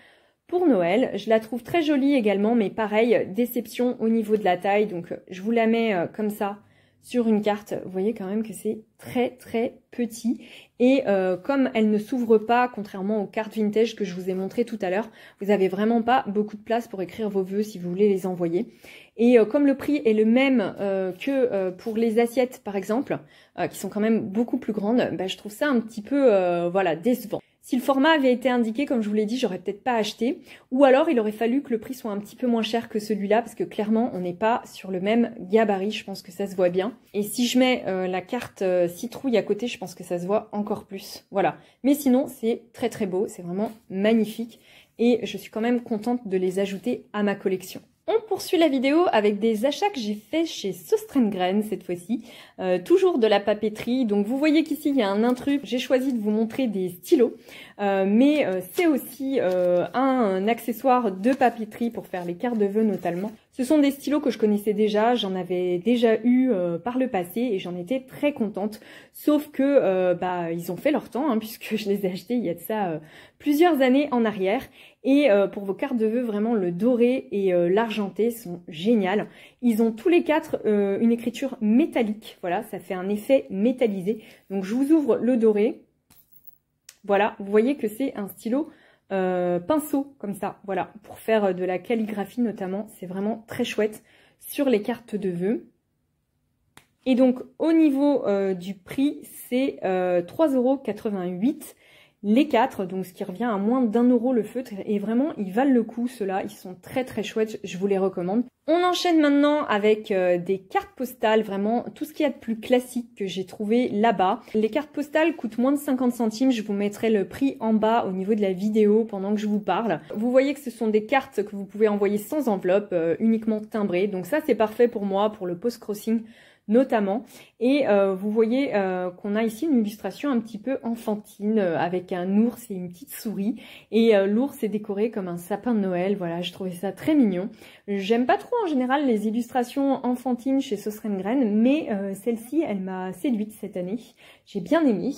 pour Noël. Je la trouve très jolie également, mais pareil, déception au niveau de la taille. Donc je vous la mets comme ça sur une carte. Vous voyez quand même que c'est très très petit. Et comme elle ne s'ouvre pas, contrairement aux cartes vintage que je vous ai montré tout à l'heure, vous n'avez vraiment pas beaucoup de place pour écrire vos vœux si vous voulez les envoyer. Et comme le prix est le même que pour les assiettes par exemple, qui sont quand même beaucoup plus grandes, bah, je trouve ça un petit peu voilà, décevant. Si le format avait été indiqué, comme je vous l'ai dit, j'aurais peut-être pas acheté. Ou alors, il aurait fallu que le prix soit un petit peu moins cher que celui-là, parce que clairement, on n'est pas sur le même gabarit. Je pense que ça se voit bien. Et si je mets la carte citrouille à côté, je pense que ça se voit encore plus. Voilà. Mais sinon, c'est très très beau. C'est vraiment magnifique. Et je suis quand même contente de les ajouter à ma collection. On poursuit la vidéo avec des achats que j'ai fait chez Söstrengren cette fois-ci, toujours de la papeterie. Donc vous voyez qu'ici il y a un intrus, j'ai choisi de vous montrer des stylos, mais c'est aussi un accessoire de papeterie pour faire les cartes de vœux notamment. Ce sont des stylos que je connaissais déjà, j'en avais déjà eu par le passé et j'en étais très contente. Sauf que bah, ils ont fait leur temps, hein, puisque je les ai achetés il y a de ça plusieurs années en arrière. Et pour vos cartes de vœux, vraiment le doré et l'argenté sont géniales. Ils ont tous les quatre une écriture métallique. Voilà, ça fait un effet métallisé. Donc je vous ouvre le doré. Voilà, vous voyez que c'est un stylo pinceau comme ça. Voilà, pour faire de la calligraphie notamment. C'est vraiment très chouette sur les cartes de vœux. Et donc au niveau du prix, c'est 3,88 € les 4, donc ce qui revient à moins d'1 € le feutre. Et vraiment, ils valent le coup, ceux-là. Ils sont très très chouettes, je vous les recommande. On enchaîne maintenant avec des cartes postales, vraiment tout ce qu'il y a de plus classique que j'ai trouvé là-bas. Les cartes postales coûtent moins de 50 centimes, je vous mettrai le prix en bas au niveau de la vidéo pendant que je vous parle. Vous voyez que ce sont des cartes que vous pouvez envoyer sans enveloppe, uniquement timbrées. Donc ça, c'est parfait pour moi, pour le post-crossing notamment. Et vous voyez qu'on a ici une illustration un petit peu enfantine avec un ours et une petite souris. Et l'ours est décoré comme un sapin de Noël. Voilà, je trouvais ça très mignon. J'aime pas trop en général les illustrations enfantines chez Söstrengren, mais celle-ci, elle m'a séduite cette année. J'ai bien aimé.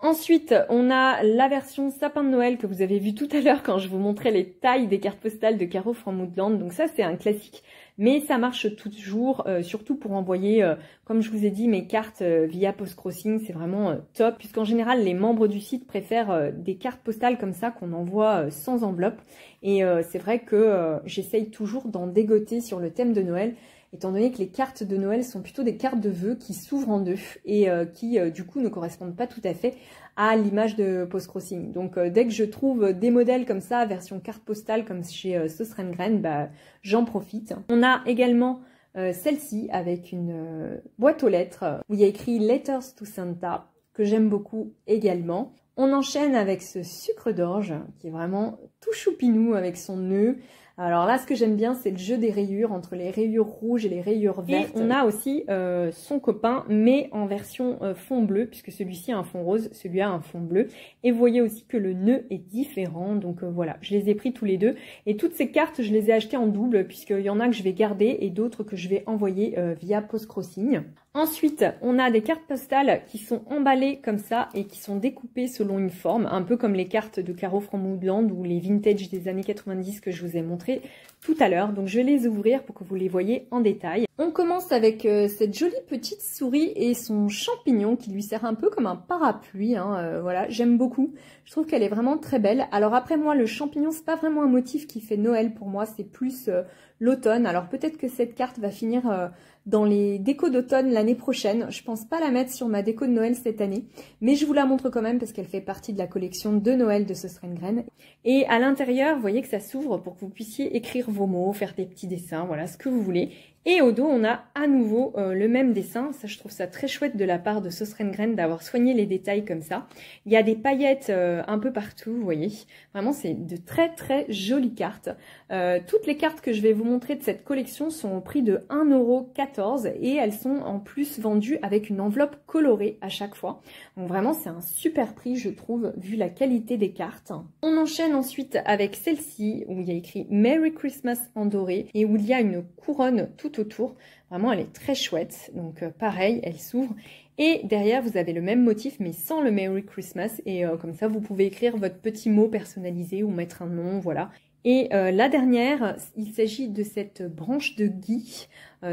Ensuite, on a la version sapin de Noël que vous avez vu tout à l'heure quand je vous montrais les tailles des cartes postales de Caro from Woodland. Donc ça, c'est un classique, mais ça marche toujours, surtout pour envoyer, comme je vous ai dit, mes cartes via PostCrossing. C'est vraiment top, puisqu'en général, les membres du site préfèrent des cartes postales comme ça qu'on envoie sans enveloppe. Et c'est vrai que j'essaye toujours d'en dégoter sur le thème de Noël, étant donné que les cartes de Noël sont plutôt des cartes de vœux qui s'ouvrent en deux et qui, du coup, ne correspondent pas tout à fait à l'image de PostCrossing. Donc, dès que je trouve des modèles comme ça, version carte postale, comme chez Sauce Rengren, bah, j'en profite. On a également celle-ci avec une boîte aux lettres où il y a écrit « Letters to Santa », que j'aime beaucoup également. On enchaîne avec ce sucre d'orge qui est vraiment tout choupinou avec son nœud. Alors là, ce que j'aime bien, c'est le jeu des rayures, entre les rayures rouges et les rayures vertes. Et on a aussi son copain, mais en version fond bleu, puisque celui-ci a un fond rose, celui-là a un fond bleu. Et vous voyez aussi que le nœud est différent, donc voilà, je les ai pris tous les deux. Et toutes ces cartes, je les ai achetées en double, puisqu'il y en a que je vais garder et d'autres que je vais envoyer via PostCrossing. Ensuite, on a des cartes postales qui sont emballées comme ça et qui sont découpées selon une forme, un peu comme les cartes de Caro from Woodland ou les vintage des années 90 que je vous ai montré tout à l'heure. Donc je vais les ouvrir pour que vous les voyez en détail. On commence avec cette jolie petite souris et son champignon qui lui sert un peu comme un parapluie. Voilà, j'aime beaucoup. Je trouve qu'elle est vraiment très belle. Alors après moi, le champignon, c'est pas vraiment un motif qui fait Noël pour moi, c'est plus l'automne. Alors peut-être que cette carte va finir dans les décos d'automne l'année prochaine. Je pense pas la mettre sur ma déco de Noël cette année, mais je vous la montre quand même parce qu'elle fait partie de la collection de Noël de Sauce Rengren. Et à l'intérieur, vous voyez que ça s'ouvre pour que vous puissiez écrire vos mots, faire des petits dessins, voilà, ce que vous voulez. Et au dos, on a à nouveau le même dessin. Ça, je trouve ça très chouette de la part de Sauce Rengren d'avoir soigné les détails comme ça. Il y a des paillettes un peu partout, vous voyez. Vraiment, c'est de très très jolies cartes. Toutes les cartes que je vais vous montrer de cette collection sont au prix de 1,14 € et elles sont en plus vendues avec une enveloppe colorée à chaque fois. Donc vraiment, c'est un super prix, je trouve, vu la qualité des cartes. On enchaîne ensuite avec celle-ci où il y a écrit Merry Christmas en doré et où il y a une couronne tout autour. Vraiment, elle est très chouette. Donc pareil, elle s'ouvre. Et derrière, vous avez le même motif, mais sans le Merry Christmas. Et comme ça, vous pouvez écrire votre petit mot personnalisé ou mettre un nom, voilà. Et la dernière, il s'agit de cette branche de gui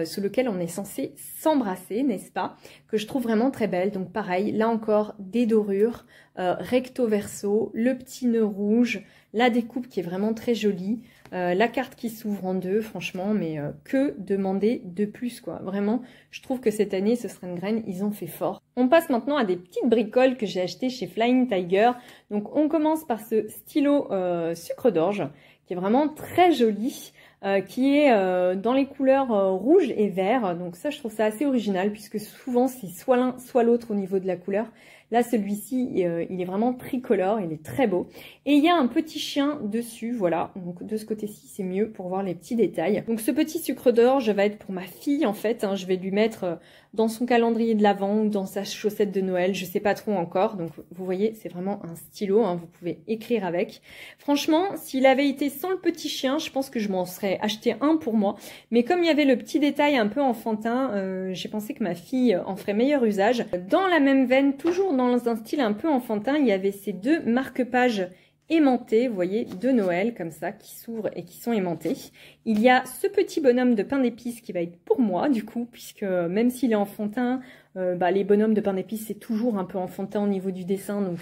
sous lequel on est censé s'embrasser, n'est-ce pas? Que je trouve vraiment très belle. Donc pareil, là encore, des dorures, recto verso, le petit nœud rouge, la découpe qui est vraiment très jolie. La carte qui s'ouvre en deux, franchement, mais que demander de plus, quoi. Vraiment, je trouve que cette année, Sauce Rengren, ils ont fait fort. On passe maintenant à des petites bricoles que j'ai achetées chez Flying Tiger. Donc, on commence par ce stylo sucre d'orge, qui est vraiment très joli, qui est dans les couleurs rouge et vert. Donc ça, je trouve ça assez original, puisque souvent, c'est soit l'un, soit l'autre au niveau de la couleur. Là, celui-ci, il est vraiment tricolore, il est très beau. Et il y a un petit chien dessus, voilà. Donc de ce côté-ci, c'est mieux pour voir les petits détails. Donc ce petit sucre d'orge va être pour ma fille, en fait. Je vais lui mettre dans son calendrier de l'Avent ou dans sa chaussette de Noël, je sais pas trop encore. Donc vous voyez, c'est vraiment un stylo, vous pouvez écrire avec. Franchement, s'il avait été sans le petit chien, je pense que je m'en serais acheté un pour moi. Mais comme il y avait le petit détail un peu enfantin, j'ai pensé que ma fille en ferait meilleur usage. Dans la même veine, toujours dans un style un peu enfantin, il y avait ces deux marque-pages aimantés, vous voyez, de Noël, comme ça, qui s'ouvrent et qui sont aimantés. Il y a ce petit bonhomme de pain d'épices qui va être pour moi, du coup, puisque même s'il est enfantin, les bonhommes de pain d'épices, c'est toujours un peu enfantin au niveau du dessin, donc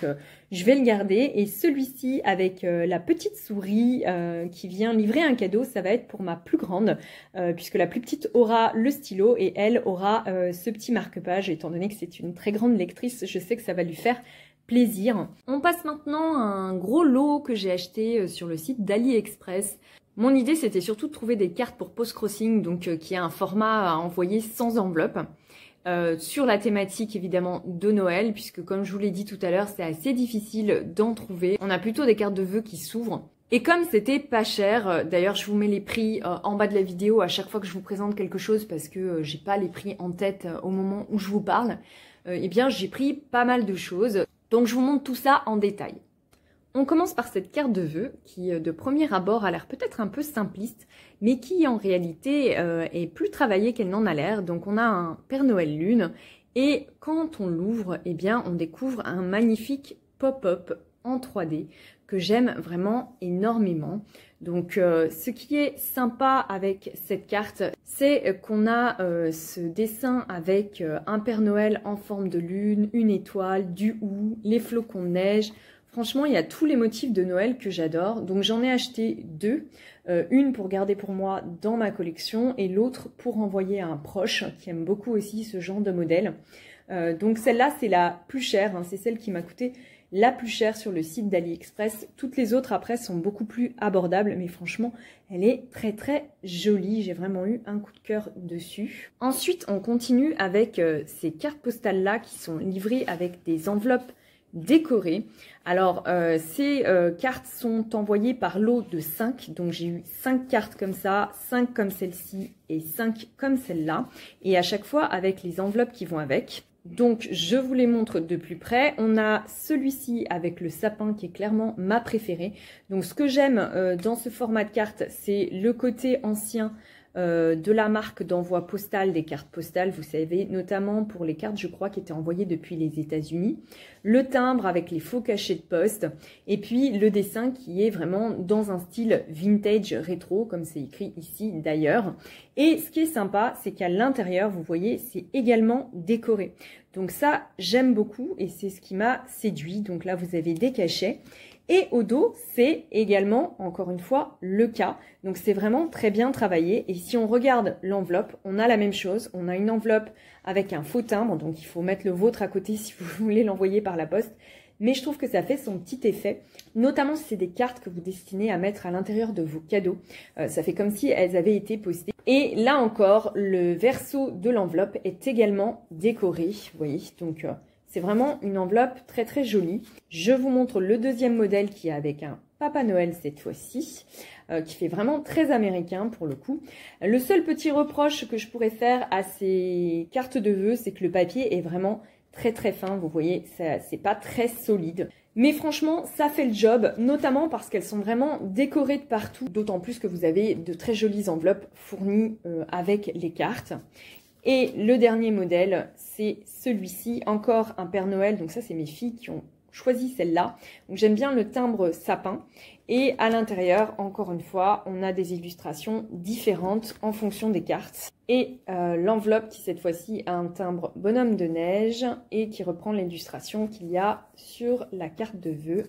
je vais le garder. Et celui-ci, avec la petite souris qui vient livrer un cadeau, ça va être pour ma plus grande, puisque la plus petite aura le stylo et elle aura ce petit marque-page. Étant donné que c'est une très grande lectrice, je sais que ça va lui faire plaisir. On passe maintenant à un gros lot que j'ai acheté sur le site d'AliExpress. Mon idée, c'était surtout de trouver des cartes pour PostCrossing, donc qui a un format à envoyer sans enveloppe. Sur la thématique évidemment de Noël, puisque comme je vous l'ai dit tout à l'heure, c'est assez difficile d'en trouver. On a plutôt des cartes de vœux qui s'ouvrent. Et comme c'était pas cher, d'ailleurs je vous mets les prix en bas de la vidéo à chaque fois que je vous présente quelque chose, parce que j'ai pas les prix en tête au moment où je vous parle, eh bien j'ai pris pas mal de choses. Donc je vous montre tout ça en détail. On commence par cette carte de vœux qui de premier abord a l'air peut-être un peu simpliste, mais qui en réalité est plus travaillée qu'elle n'en a l'air. Donc on a un Père Noël Lune Et quand on l'ouvre, eh bien, on découvre un magnifique pop-up en 3D que j'aime vraiment énormément. Donc ce qui est sympa avec cette carte, c'est qu'on a ce dessin avec un Père Noël en forme de lune, une étoile, du hou, les flocons de neige. Franchement, il y a tous les motifs de Noël que j'adore. Donc j'en ai acheté deux. Une pour garder pour moi dans ma collection et l'autre pour envoyer à un proche qui aime beaucoup aussi ce genre de modèle. Donc celle-là, c'est la plus chère. Hein, c'est celle qui m'a coûté la plus chère sur le site d'AliExpress. Toutes les autres après sont beaucoup plus abordables, mais franchement, elle est très très jolie. J'ai vraiment eu un coup de cœur dessus. Ensuite, on continue avec ces cartes postales-là qui sont livrées avec des enveloppes décorées. Alors, ces cartes sont envoyées par lot de 5. Donc, j'ai eu 5 cartes comme ça, 5 comme celle-ci et 5 comme celle-là. Et à chaque fois, avec les enveloppes qui vont avec. Donc, je vous les montre de plus près. On a celui-ci avec le sapin qui est clairement ma préférée. Donc, ce que j'aime dans ce format de carte, c'est le côté ancien de la marque d'envoi postal des cartes postales. Vous savez, notamment pour les cartes, je crois, qui étaient envoyées depuis les États-Unis. Le timbre avec les faux cachets de poste. Et puis, le dessin qui est vraiment dans un style vintage rétro, comme c'est écrit ici d'ailleurs. Et ce qui est sympa, c'est qu'à l'intérieur, vous voyez, c'est également décoré. Donc ça, j'aime beaucoup et c'est ce qui m'a séduit. Donc là, vous avez des cachets. Et au dos, c'est également, encore une fois, le cas. Donc c'est vraiment très bien travaillé. Et si on regarde l'enveloppe, on a la même chose. On a une enveloppe avec un faux timbre. Donc il faut mettre le vôtre à côté si vous voulez l'envoyer par la poste. Mais je trouve que ça fait son petit effet, notamment si c'est des cartes que vous destinez à mettre à l'intérieur de vos cadeaux. Ça fait comme si elles avaient été postées. Et là encore, le verso de l'enveloppe est également décoré. Vous voyez, donc c'est vraiment une enveloppe très très jolie. Je vous montre le deuxième modèle qui est avec un Papa Noël cette fois-ci, qui fait vraiment très américain pour le coup. Le seul petit reproche que je pourrais faire à ces cartes de vœux, c'est que le papier est vraiment très très fin, vous voyez, c'est pas très solide. Mais franchement, ça fait le job, notamment parce qu'elles sont vraiment décorées de partout, d'autant plus que vous avez de très jolies enveloppes fournies avec les cartes. Et le dernier modèle, c'est celui-ci, encore un Père Noël, donc ça c'est mes filles qui ont choisi celle-là. Donc j'aime bien le timbre sapin. Et à l'intérieur, encore une fois, on a des illustrations différentes en fonction des cartes. Et l'enveloppe qui cette fois-ci a un timbre bonhomme de neige et qui reprend l'illustration qu'il y a sur la carte de vœux.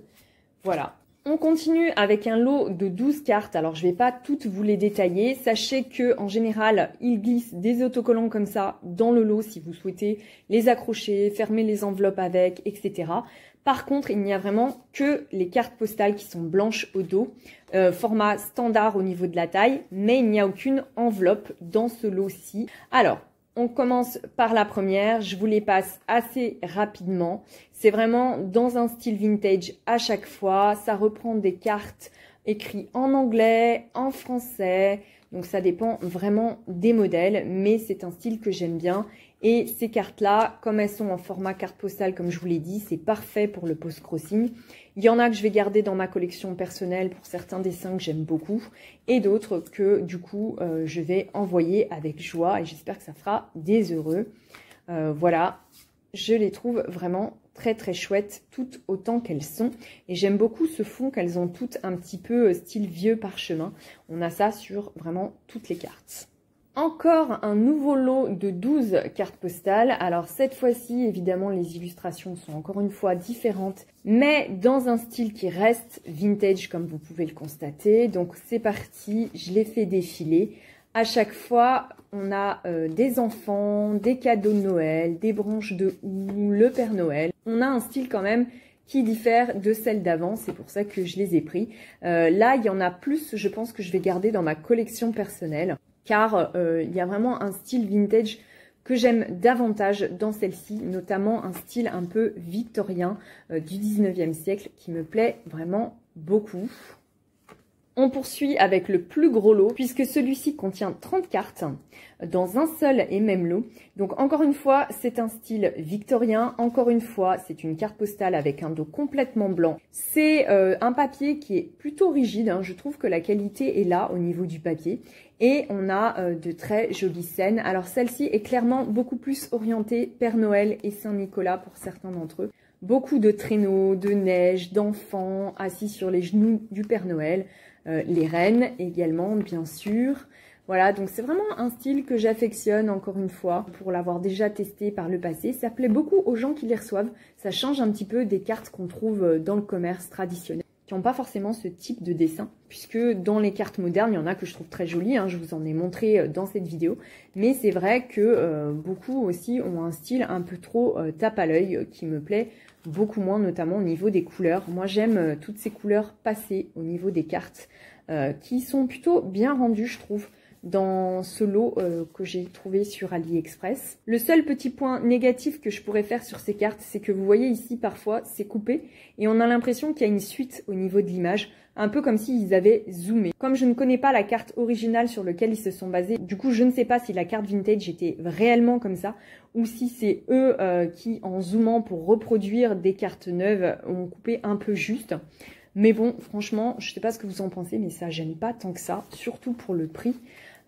Voilà. On continue avec un lot de 12 cartes. Alors, je ne vais pas toutes vous les détailler. Sachez que en général, il glisse des autocollants comme ça dans le lot si vous souhaitez les accrocher, fermer les enveloppes avec, etc. Par contre, il n'y a vraiment que les cartes postales qui sont blanches au dos, format standard au niveau de la taille, mais il n'y a aucune enveloppe dans ce lot-ci. Alors, on commence par la première, je vous les passe assez rapidement. C'est vraiment dans un style vintage à chaque fois. Ça reprend des cartes écrites en anglais, en français. Donc ça dépend vraiment des modèles, mais c'est un style que j'aime bien. Et ces cartes-là, comme elles sont en format carte postale, comme je vous l'ai dit, c'est parfait pour le post-crossing. Il y en a que je vais garder dans ma collection personnelle pour certains dessins que j'aime beaucoup. Et d'autres que, du coup, je vais envoyer avec joie. Et j'espère que ça fera des heureux. Voilà, je les trouve vraiment très très chouettes, toutes autant qu'elles sont. Et j'aime beaucoup ce fond qu'elles ont toutes un petit peu style vieux parchemin. On a ça sur vraiment toutes les cartes. Encore un nouveau lot de 12 cartes postales. Alors cette fois-ci, évidemment, les illustrations sont encore une fois différentes, mais dans un style qui reste vintage, comme vous pouvez le constater. Donc c'est parti, je les fais défiler. À chaque fois, on a des enfants, des cadeaux de Noël, des branches de houx, le Père Noël. On a un style quand même qui diffère de celle d'avant, c'est pour ça que je les ai pris. Là, il y en a plus, je pense que je vais garder dans ma collection personnelle. Car il y a vraiment un style vintage que j'aime davantage dans celle-ci, notamment un style un peu victorien du 19e siècle qui me plaît vraiment beaucoup. On poursuit avec le plus gros lot puisque celui-ci contient 30 cartes dans un seul et même lot. Donc encore une fois, c'est un style victorien. Encore une fois, c'est une carte postale avec un dos complètement blanc. C'est un papier qui est plutôt rigide, hein. Je trouve que la qualité est là au niveau du papier. Et on a de très jolies scènes. Alors celle-ci est clairement beaucoup plus orientée Père Noël et Saint-Nicolas pour certains d'entre eux. Beaucoup de traîneaux, de neige, d'enfants assis sur les genoux du Père Noël. Les reines également, bien sûr. Voilà, donc c'est vraiment un style que j'affectionne, encore une fois, pour l'avoir déjà testé par le passé. Ça plaît beaucoup aux gens qui les reçoivent. Ça change un petit peu des cartes qu'on trouve dans le commerce traditionnel, qui n'ont pas forcément ce type de dessin, puisque dans les cartes modernes, il y en a que je trouve très jolies, hein, je vous en ai montré dans cette vidéo. Mais c'est vrai que beaucoup aussi ont un style un peu trop tape à l'œil, qui me plaît beaucoup moins, notamment au niveau des couleurs. Moi, j'aime toutes ces couleurs passées au niveau des cartes, qui sont plutôt bien rendues, je trouve, dans ce lot que j'ai trouvé sur AliExpress. Le seul petit point négatif que je pourrais faire sur ces cartes, c'est que vous voyez ici, parfois, c'est coupé, et on a l'impression qu'il y a une suite au niveau de l'image, un peu comme s'ils avaient zoomé. Comme je ne connais pas la carte originale sur laquelle ils se sont basés, du coup, je ne sais pas si la carte vintage était réellement comme ça, ou si c'est eux qui, en zoomant pour reproduire des cartes neuves, ont coupé un peu juste. Mais bon, franchement, je ne sais pas ce que vous en pensez, mais ça gêne pas tant que ça, surtout pour le prix.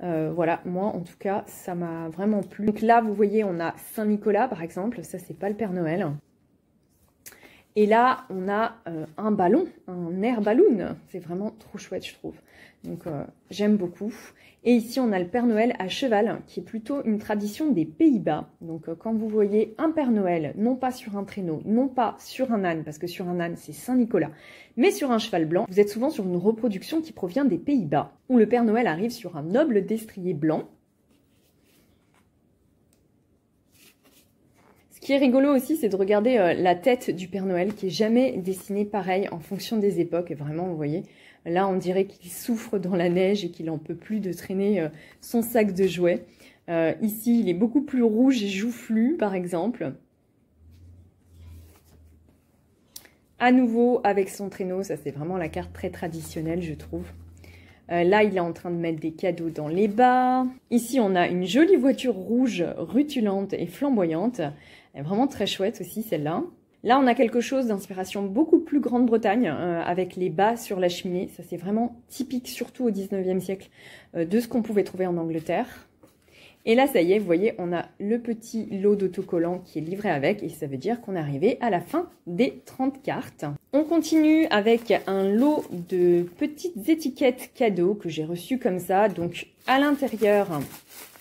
Voilà, moi, en tout cas, ça m'a vraiment plu. Donc là, vous voyez, on a Saint-Nicolas, par exemple. Ça, c'est pas le Père Noël. Et là, on a un ballon, un air balloon. C'est vraiment trop chouette, je trouve. Donc, j'aime beaucoup. Et ici, on a le Père Noël à cheval, qui est plutôt une tradition des Pays-Bas. Donc, quand vous voyez un Père Noël, non pas sur un traîneau, non pas sur un âne, parce que sur un âne, c'est Saint-Nicolas, mais sur un cheval blanc, vous êtes souvent sur une reproduction qui provient des Pays-Bas, où le Père Noël arrive sur un noble destrier blanc. Ce qui est rigolo aussi, c'est de regarder la tête du Père Noël, qui est jamais dessinée pareil en fonction des époques. Et vraiment, vous voyez, là, on dirait qu'il souffre dans la neige et qu'il n'en peut plus de traîner son sac de jouets. Ici, il est beaucoup plus rouge et joufflu, par exemple. À nouveau, avec son traîneau, ça c'est vraiment la carte très traditionnelle, je trouve. Là, il est en train de mettre des cadeaux dans les bas. Ici, on a une jolie voiture rouge, rutulante et flamboyante. Elle est vraiment très chouette aussi, celle-là. Là, on a quelque chose d'inspiration beaucoup plus Grande-Bretagne, avec les bas sur la cheminée. Ça, c'est vraiment typique, surtout au 19e siècle, de ce qu'on pouvait trouver en Angleterre. Et là, ça y est, vous voyez, on a le petit lot d'autocollants qui est livré avec, et ça veut dire qu'on est arrivé à la fin des 30 cartes. On continue avec un lot de petites étiquettes cadeaux que j'ai reçues comme ça. Donc, à l'intérieur,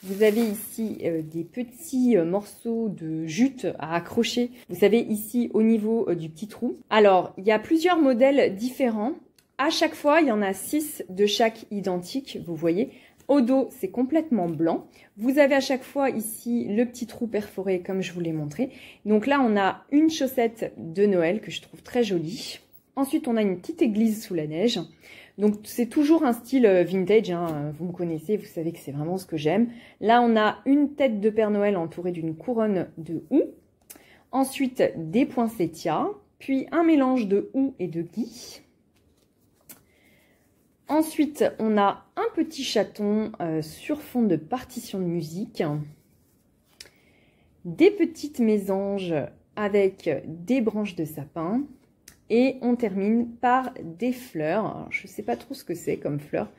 vous avez ici des petits morceaux de jute à accrocher. Vous savez, ici, au niveau du petit trou. Alors, il y a plusieurs modèles différents. À chaque fois, il y en a 6 de chaque identique, vous voyez. Au dos, c'est complètement blanc. Vous avez à chaque fois ici le petit trou perforé comme je vous l'ai montré. Donc là, on a une chaussette de Noël que je trouve très jolie. Ensuite, on a une petite église sous la neige. Donc c'est toujours un style vintage, hein. Vous me connaissez, vous savez que c'est vraiment ce que j'aime. Là, on a une tête de Père Noël entourée d'une couronne de houx. Ensuite, des poinsettias, puis un mélange de houx et de gui. Ensuite, on a un petit chaton sur fond de partition de musique. Des petites mésanges avec des branches de sapin. Et on termine par des fleurs. Alors, je ne sais pas trop ce que c'est comme fleurs.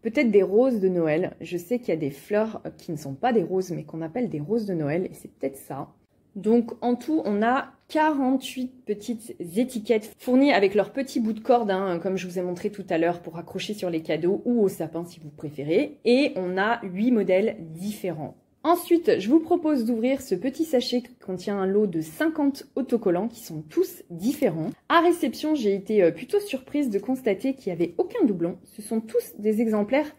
Peut-être des roses de Noël. Je sais qu'il y a des fleurs qui ne sont pas des roses, mais qu'on appelle des roses de Noël. Et c'est peut-être ça. Donc en tout, on a 48 petites étiquettes fournies avec leurs petits bouts de corde, hein, comme je vous ai montré tout à l'heure, pour accrocher sur les cadeaux ou au sapin si vous préférez. Et on a 8 modèles différents. Ensuite, je vous propose d'ouvrir ce petit sachet qui contient un lot de 50 autocollants qui sont tous différents. À réception, j'ai été plutôt surprise de constater qu'il n'y avait aucun doublon. Ce sont tous des exemplaires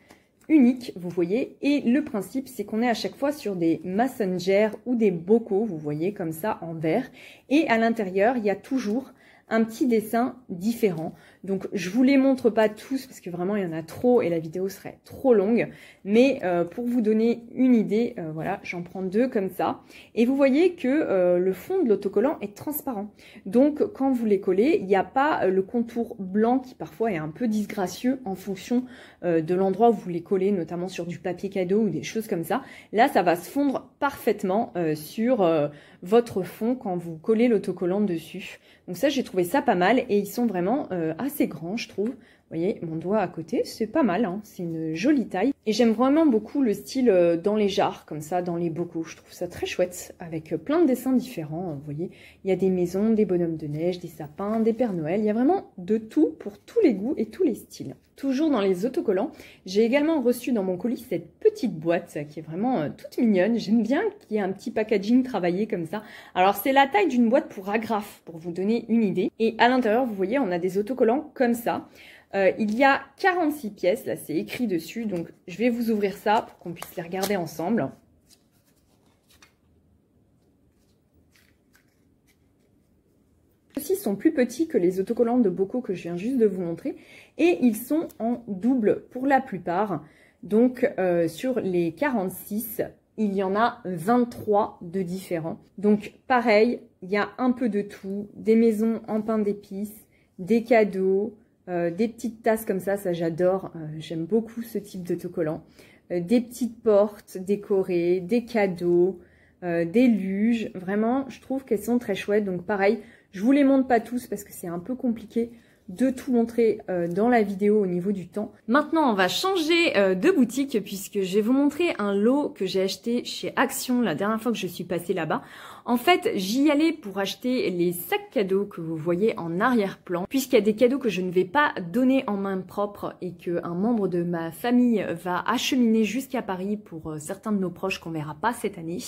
unique, vous voyez, et le principe c'est qu'on est à chaque fois sur des messengers ou des bocaux, vous voyez, comme ça en verre, et à l'intérieur il y a toujours un petit dessin différent. Donc je vous les montre pas tous parce que vraiment il y en a trop et la vidéo serait trop longue. Mais pour vous donner une idée, voilà, j'en prends 2 comme ça. Et vous voyez que le fond de l'autocollant est transparent. Donc quand vous les collez, il n'y a pas le contour blanc qui parfois est un peu disgracieux en fonction de l'endroit où vous les collez, notamment sur du papier cadeau ou des choses comme ça. Là, ça va se fondre parfaitement sur votre fond quand vous collez l'autocollant dessus. Donc ça, j'ai trouvé ça pas mal et ils sont vraiment assez grands, je trouve. Vous voyez, mon doigt à côté, c'est pas mal, hein, c'est une jolie taille. Et j'aime vraiment beaucoup le style dans les jarres, comme ça, dans les bocaux. Je trouve ça très chouette, avec plein de dessins différents. Vous voyez, il y a des maisons, des bonhommes de neige, des sapins, des Pères Noël. Il y a vraiment de tout pour tous les goûts et tous les styles. Toujours dans les autocollants, j'ai également reçu dans mon colis cette petite boîte qui est vraiment toute mignonne. J'aime bien qu'il y ait un petit packaging travaillé comme ça. Alors, c'est la taille d'une boîte pour agrafe, pour vous donner une idée. Et à l'intérieur, vous voyez, on a des autocollants comme ça. Il y a 46 pièces, là c'est écrit dessus, donc je vais vous ouvrir ça pour qu'on puisse les regarder ensemble. Ceux-ci sont plus petits que les autocollants de bocaux que je viens juste de vous montrer et ils sont en double pour la plupart. Donc sur les 46, il y en a 23 de différents. Donc pareil, il y a un peu de tout, des maisons en pain d'épices, des cadeaux, des petites tasses comme ça j'adore, j'aime beaucoup ce type d'autocollant. Des petites portes décorées, des cadeaux, des luges, vraiment je trouve qu'elles sont très chouettes. Donc pareil, je vous les montre pas tous parce que c'est un peu compliqué de tout montrer dans la vidéo au niveau du temps. Maintenant, on va changer de boutique puisque je vais vous montrer un lot que j'ai acheté chez Action la dernière fois que je suis passée là-bas. En fait, j'y allais pour acheter les sacs cadeaux que vous voyez en arrière-plan, puisqu'il y a des cadeaux que je ne vais pas donner en main propre et qu'un membre de ma famille va acheminer jusqu'à Paris pour certains de nos proches qu'on verra pas cette année.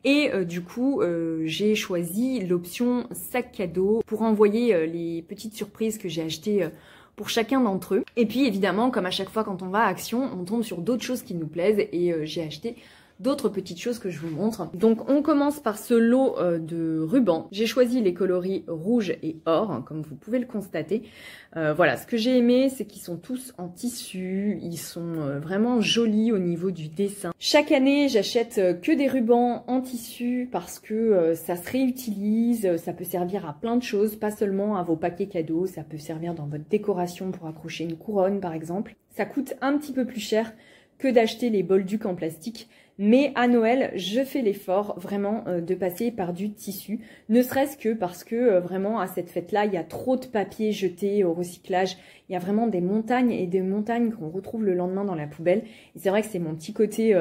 Et du coup, j'ai choisi l'option sac cadeau pour envoyer les petites surprises que j'ai achetées pour chacun d'entre eux. Et puis évidemment, comme à chaque fois quand on va à Action, on tombe sur d'autres choses qui nous plaisent et j'ai acheté d'autres petites choses que je vous montre. Donc on commence par ce lot de rubans. J'ai choisi les coloris rouge et or, hein, comme vous pouvez le constater. Voilà, ce que j'ai aimé, c'est qu'ils sont tous en tissu, ils sont vraiment jolis au niveau du dessin. Chaque année, j'achète que des rubans en tissu parce que ça se réutilise, ça peut servir à plein de choses, pas seulement à vos paquets cadeaux, ça peut servir dans votre décoration pour accrocher une couronne par exemple. Ça coûte un petit peu plus cher que d'acheter les bolducs en plastique. Mais à Noël, je fais l'effort vraiment de passer par du tissu, ne serait-ce que parce que vraiment à cette fête-là, il y a trop de papier jeté au recyclage. Il y a vraiment des montagnes et des montagnes qu'on retrouve le lendemain dans la poubelle. Et c'est vrai que c'est mon petit côté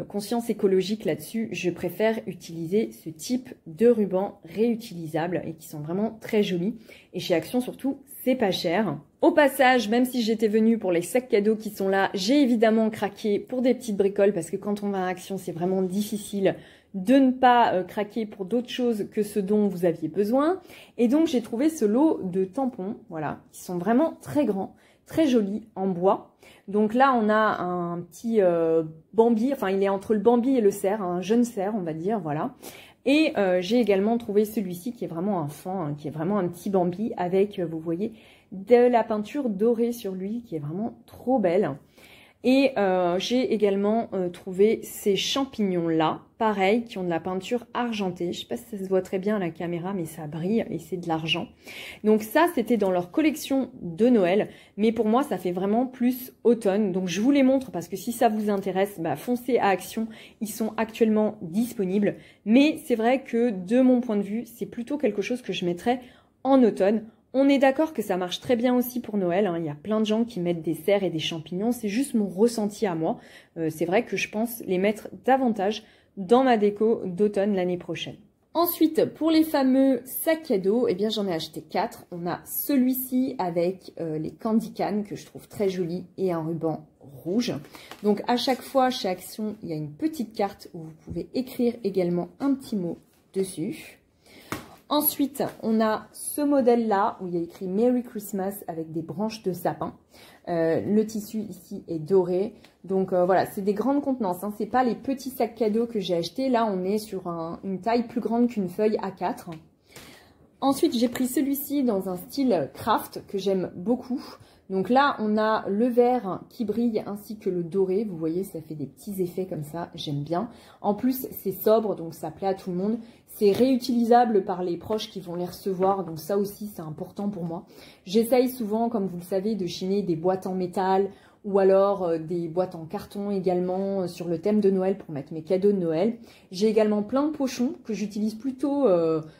conscience écologique là-dessus. Je préfère utiliser ce type de rubans réutilisables et qui sont vraiment très jolis. Et chez Action surtout, c'est pas cher. Au passage, même si j'étais venue pour les sacs cadeaux qui sont là, j'ai évidemment craqué pour des petites bricoles parce que quand on va à Action, c'est vraiment difficile de ne pas craquer pour d'autres choses que ce dont vous aviez besoin. Et donc, j'ai trouvé ce lot de tampons, voilà, qui sont vraiment très grands, très jolis, en bois. Donc là, on a un petit Bambi, enfin, il est entre le Bambi et le cerf, un jeune cerf, on va dire, voilà. Et j'ai également trouvé celui-ci qui est vraiment un fan, hein, qui est vraiment un petit Bambi avec, vous voyez, de la peinture dorée sur lui qui est vraiment trop belle. Et j'ai également trouvé ces champignons-là, pareil, qui ont de la peinture argentée. Je sais pas si ça se voit très bien à la caméra, mais ça brille et c'est de l'argent. Donc ça, c'était dans leur collection de Noël. Mais pour moi, ça fait vraiment plus automne. Donc je vous les montre parce que si ça vous intéresse, bah, foncez à Action. Ils sont actuellement disponibles. Mais c'est vrai que de mon point de vue, c'est plutôt quelque chose que je mettrais en automne. On est d'accord que ça marche très bien aussi pour Noël, hein. Il y a plein de gens qui mettent des cerfs et des champignons, c'est juste mon ressenti à moi. C'est vrai que je pense les mettre davantage dans ma déco d'automne l'année prochaine. Ensuite, pour les fameux sacs cadeaux, eh bien j'en ai acheté 4. On a celui-ci avec les candy cannes que je trouve très joli et un ruban rouge. Donc à chaque fois chez Action, il y a une petite carte où vous pouvez écrire également un petit mot dessus. Ensuite, on a ce modèle-là où il y a écrit Merry Christmas avec des branches de sapin. Le tissu ici est doré. Donc voilà, c'est des grandes contenances, hein. C'est pas les petits sacs cadeaux que j'ai achetés. Là, on est sur une taille plus grande qu'une feuille A4. Ensuite, j'ai pris celui-ci dans un style craft que j'aime beaucoup. Donc là, on a le vert qui brille ainsi que le doré. Vous voyez, ça fait des petits effets comme ça, j'aime bien. En plus, c'est sobre, donc ça plaît à tout le monde. C'est réutilisable par les proches qui vont les recevoir, donc ça aussi, c'est important pour moi. J'essaye souvent, comme vous le savez, de chiner des boîtes en métal ou alors des boîtes en carton également sur le thème de Noël pour mettre mes cadeaux de Noël. J'ai également plein de pochons que j'utilise plutôt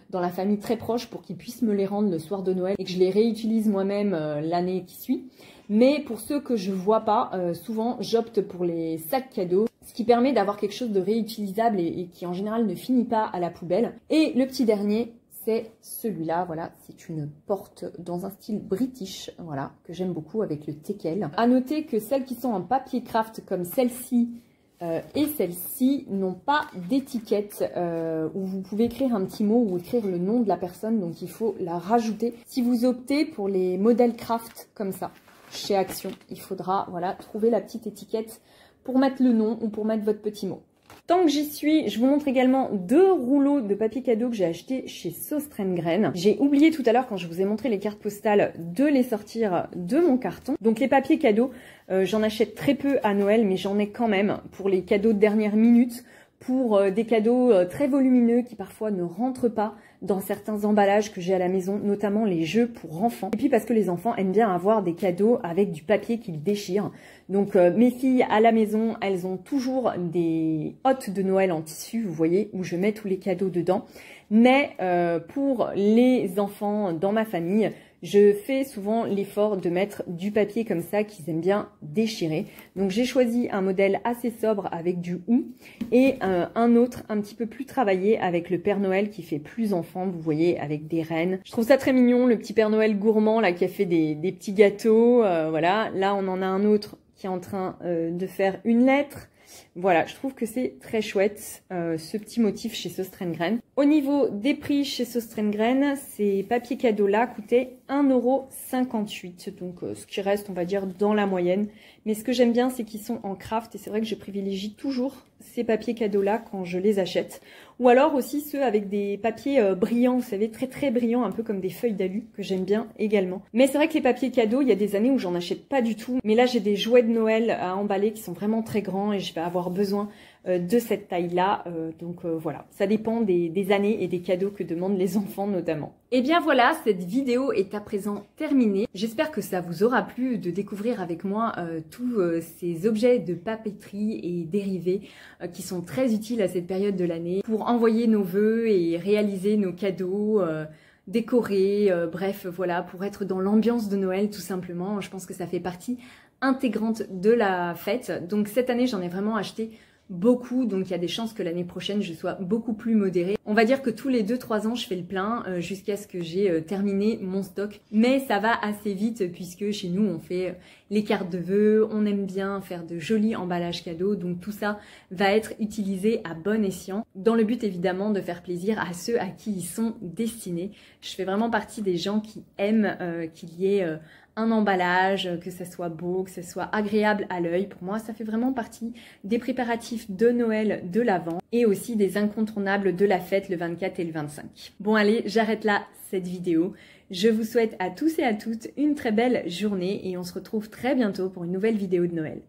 dans la famille très proche pour qu'ils puissent me les rendre le soir de Noël et que je les réutilise moi-même l'année qui suit. Mais pour ceux que je vois pas, souvent j'opte pour les sacs cadeaux, ce qui permet d'avoir quelque chose de réutilisable et qui en général ne finit pas à la poubelle. Et le petit dernier, c'est celui-là, voilà, c'est une porte dans un style british, voilà, que j'aime beaucoup avec le teckel. À noter que celles qui sont en papier craft comme celle-ci et celle-ci n'ont pas d'étiquette où vous pouvez écrire un petit mot ou écrire le nom de la personne, donc il faut la rajouter. Si vous optez pour les modèles craft comme ça, chez Action, il faudra voilà, trouver la petite étiquette pour mettre le nom ou pour mettre votre petit mot. Tant que j'y suis, je vous montre également 2 rouleaux de papier cadeau que j'ai acheté chez Sauce-Traîne-Graine. J'ai oublié tout à l'heure quand je vous ai montré les cartes postales de les sortir de mon carton. Donc les papiers cadeaux, j'en achète très peu à Noël, mais j'en ai quand même pour les cadeaux de dernière minute, pour des cadeaux très volumineux qui parfois ne rentrent pas dans certains emballages que j'ai à la maison, notamment les jeux pour enfants. Et puis parce que les enfants aiment bien avoir des cadeaux avec du papier qu'ils déchirent. Donc mes filles à la maison, elles ont toujours des hottes de Noël en tissu, vous voyez, où je mets tous les cadeaux dedans. Mais pour les enfants dans ma famille, je fais souvent l'effort de mettre du papier comme ça qu'ils aiment bien déchirer. Donc j'ai choisi un modèle assez sobre avec du houx et un autre un petit peu plus travaillé avec le Père Noël qui fait plus enfant, vous voyez, avec des rennes. Je trouve ça très mignon, le petit Père Noël gourmand là qui a fait des petits gâteaux. Voilà, là on en a un autre qui est en train de faire une lettre. Voilà, je trouve que c'est très chouette ce petit motif chez Sauce-Traîne-Graine. Au niveau des prix chez Sauce-Traîne-Graine, ces papiers cadeaux là coûtaient 1,58 €. Donc ce qui reste, on va dire, dans la moyenne. Mais ce que j'aime bien, c'est qu'ils sont en craft et c'est vrai que je privilégie toujours ces papiers cadeaux là quand je les achète. Ou alors aussi ceux avec des papiers brillants, vous savez, très très brillants, un peu comme des feuilles d'alu, que j'aime bien également. Mais c'est vrai que les papiers cadeaux, il y a des années où j'en achète pas du tout. Mais là, j'ai des jouets de Noël à emballer qui sont vraiment très grands et je vais avoir besoin de cette taille-là. Donc voilà, ça dépend des années et des cadeaux que demandent les enfants notamment. Et bien voilà, cette vidéo est à présent terminée. J'espère que ça vous aura plu de découvrir avec moi tous ces objets de papeterie et dérivés qui sont très utiles à cette période de l'année pour envoyer nos vœux et réaliser nos cadeaux, décorer, bref voilà, pour être dans l'ambiance de Noël tout simplement. Je pense que ça fait partie intégrante de la fête. Donc cette année, j'en ai vraiment acheté beaucoup, donc il y a des chances que l'année prochaine je sois beaucoup plus modérée. On va dire que tous les 2-3 ans je fais le plein jusqu'à ce que j'ai terminé mon stock, mais ça va assez vite puisque chez nous on fait les cartes de vœux, on aime bien faire de jolis emballages cadeaux, donc tout ça va être utilisé à bon escient, dans le but évidemment de faire plaisir à ceux à qui ils sont destinés. Je fais vraiment partie des gens qui aiment qu'il y ait un emballage, que ça soit beau, que ça soit agréable à l'œil. Pour moi, ça fait vraiment partie des préparatifs de Noël de l'Avent et aussi des incontournables de la fête le 24 et le 25. Bon allez, j'arrête là cette vidéo. Je vous souhaite à tous et à toutes une très belle journée et on se retrouve très bientôt pour une nouvelle vidéo de Noël.